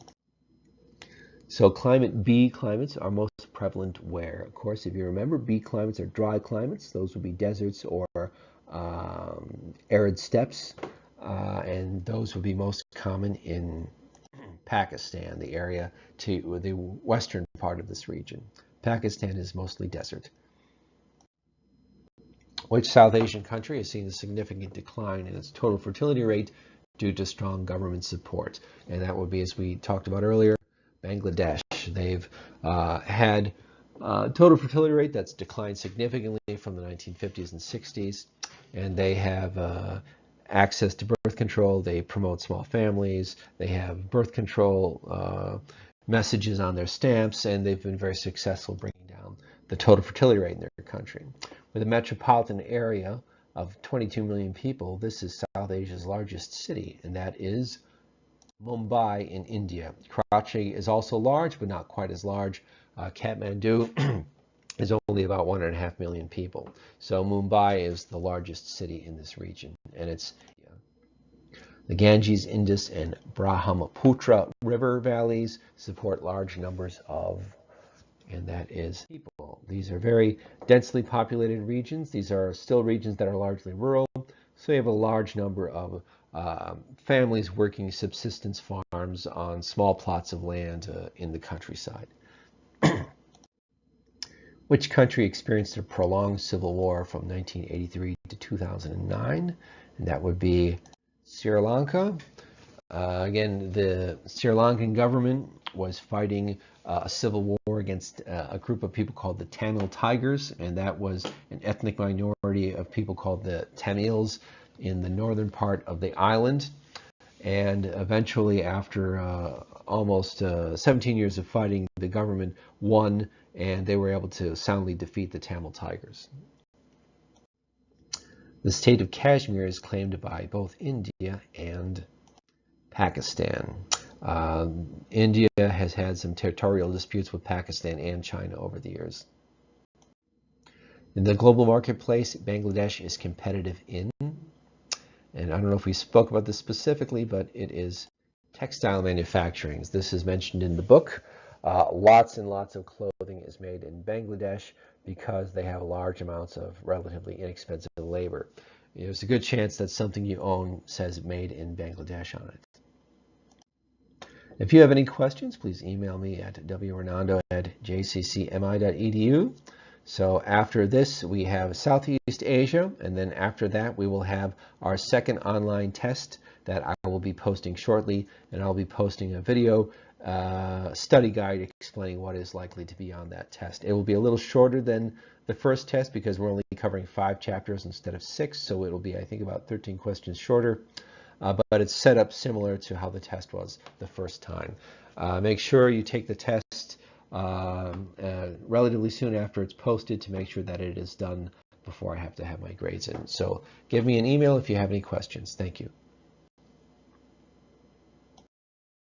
So climate B climates are most prevalent where? Of course, if you remember, B climates are dry climates. Those would be deserts or arid steppes. And those would be most common in Pakistan, the area to the western part of this region. Pakistan is mostly desert. Which South Asian country has seen a significant decline in its total fertility rate due to strong government support? And that would be, as we talked about earlier, Bangladesh. They've had total fertility rate that's declined significantly from the 1950s and 60s, and they have access to birth control. They promote small families. They have birth control messages on their stamps, and they've been very successful bringing down the total fertility rate in their country. With a metropolitan area of 22 million people, this is South Asia's largest city, and that is Mumbai in India. Karachi is also large, but not quite as large. Kathmandu is only about 1.5 million people. So Mumbai is the largest city in this region, and it's The Ganges, Indus, and Brahmaputra river valleys support large numbers of, and that is people. These are very densely populated regions. These are still regions that are largely rural, so you have a large number of families working subsistence farms on small plots of land in the countryside. Which country experienced a prolonged civil war from 1983 to 2009? And that would be Sri Lanka. Again, the Sri Lankan government was fighting a civil war against a group of people called the Tamil Tigers, and that was an ethnic minority of people called the Tamils in the northern part of the island. And eventually, after almost 17 years of fighting, the government won, and they were able to soundly defeat the Tamil Tigers. The state of Kashmir is claimed by both India and Pakistan. India has had some territorial disputes with Pakistan and China over the years. In the global marketplace, Bangladesh is competitive in, and I don't know if we spoke about this specifically, but it is textile manufacturing. This is mentioned in the book. Lots and lots of clothing is made in Bangladesh because they have large amounts of relatively inexpensive labor. There's a good chance that something you own says made in Bangladesh on it. If you have any questions, please email me at whernando@jccmi.edu. So after this, we have Southeast Asia, and then after that, we will have our second online test that I will be posting shortly, and I'll be posting a video study guide explaining what is likely to be on that test. It will be a little shorter than the first test because we're only covering 5 chapters instead of 6, so it will be, I think, about 13 questions shorter. But it's set up similar to how the test was the first time. Make sure you take the test relatively soon after it's posted to make sure that it is done before I have to have my grades in. So give me an email if you have any questions. Thank you.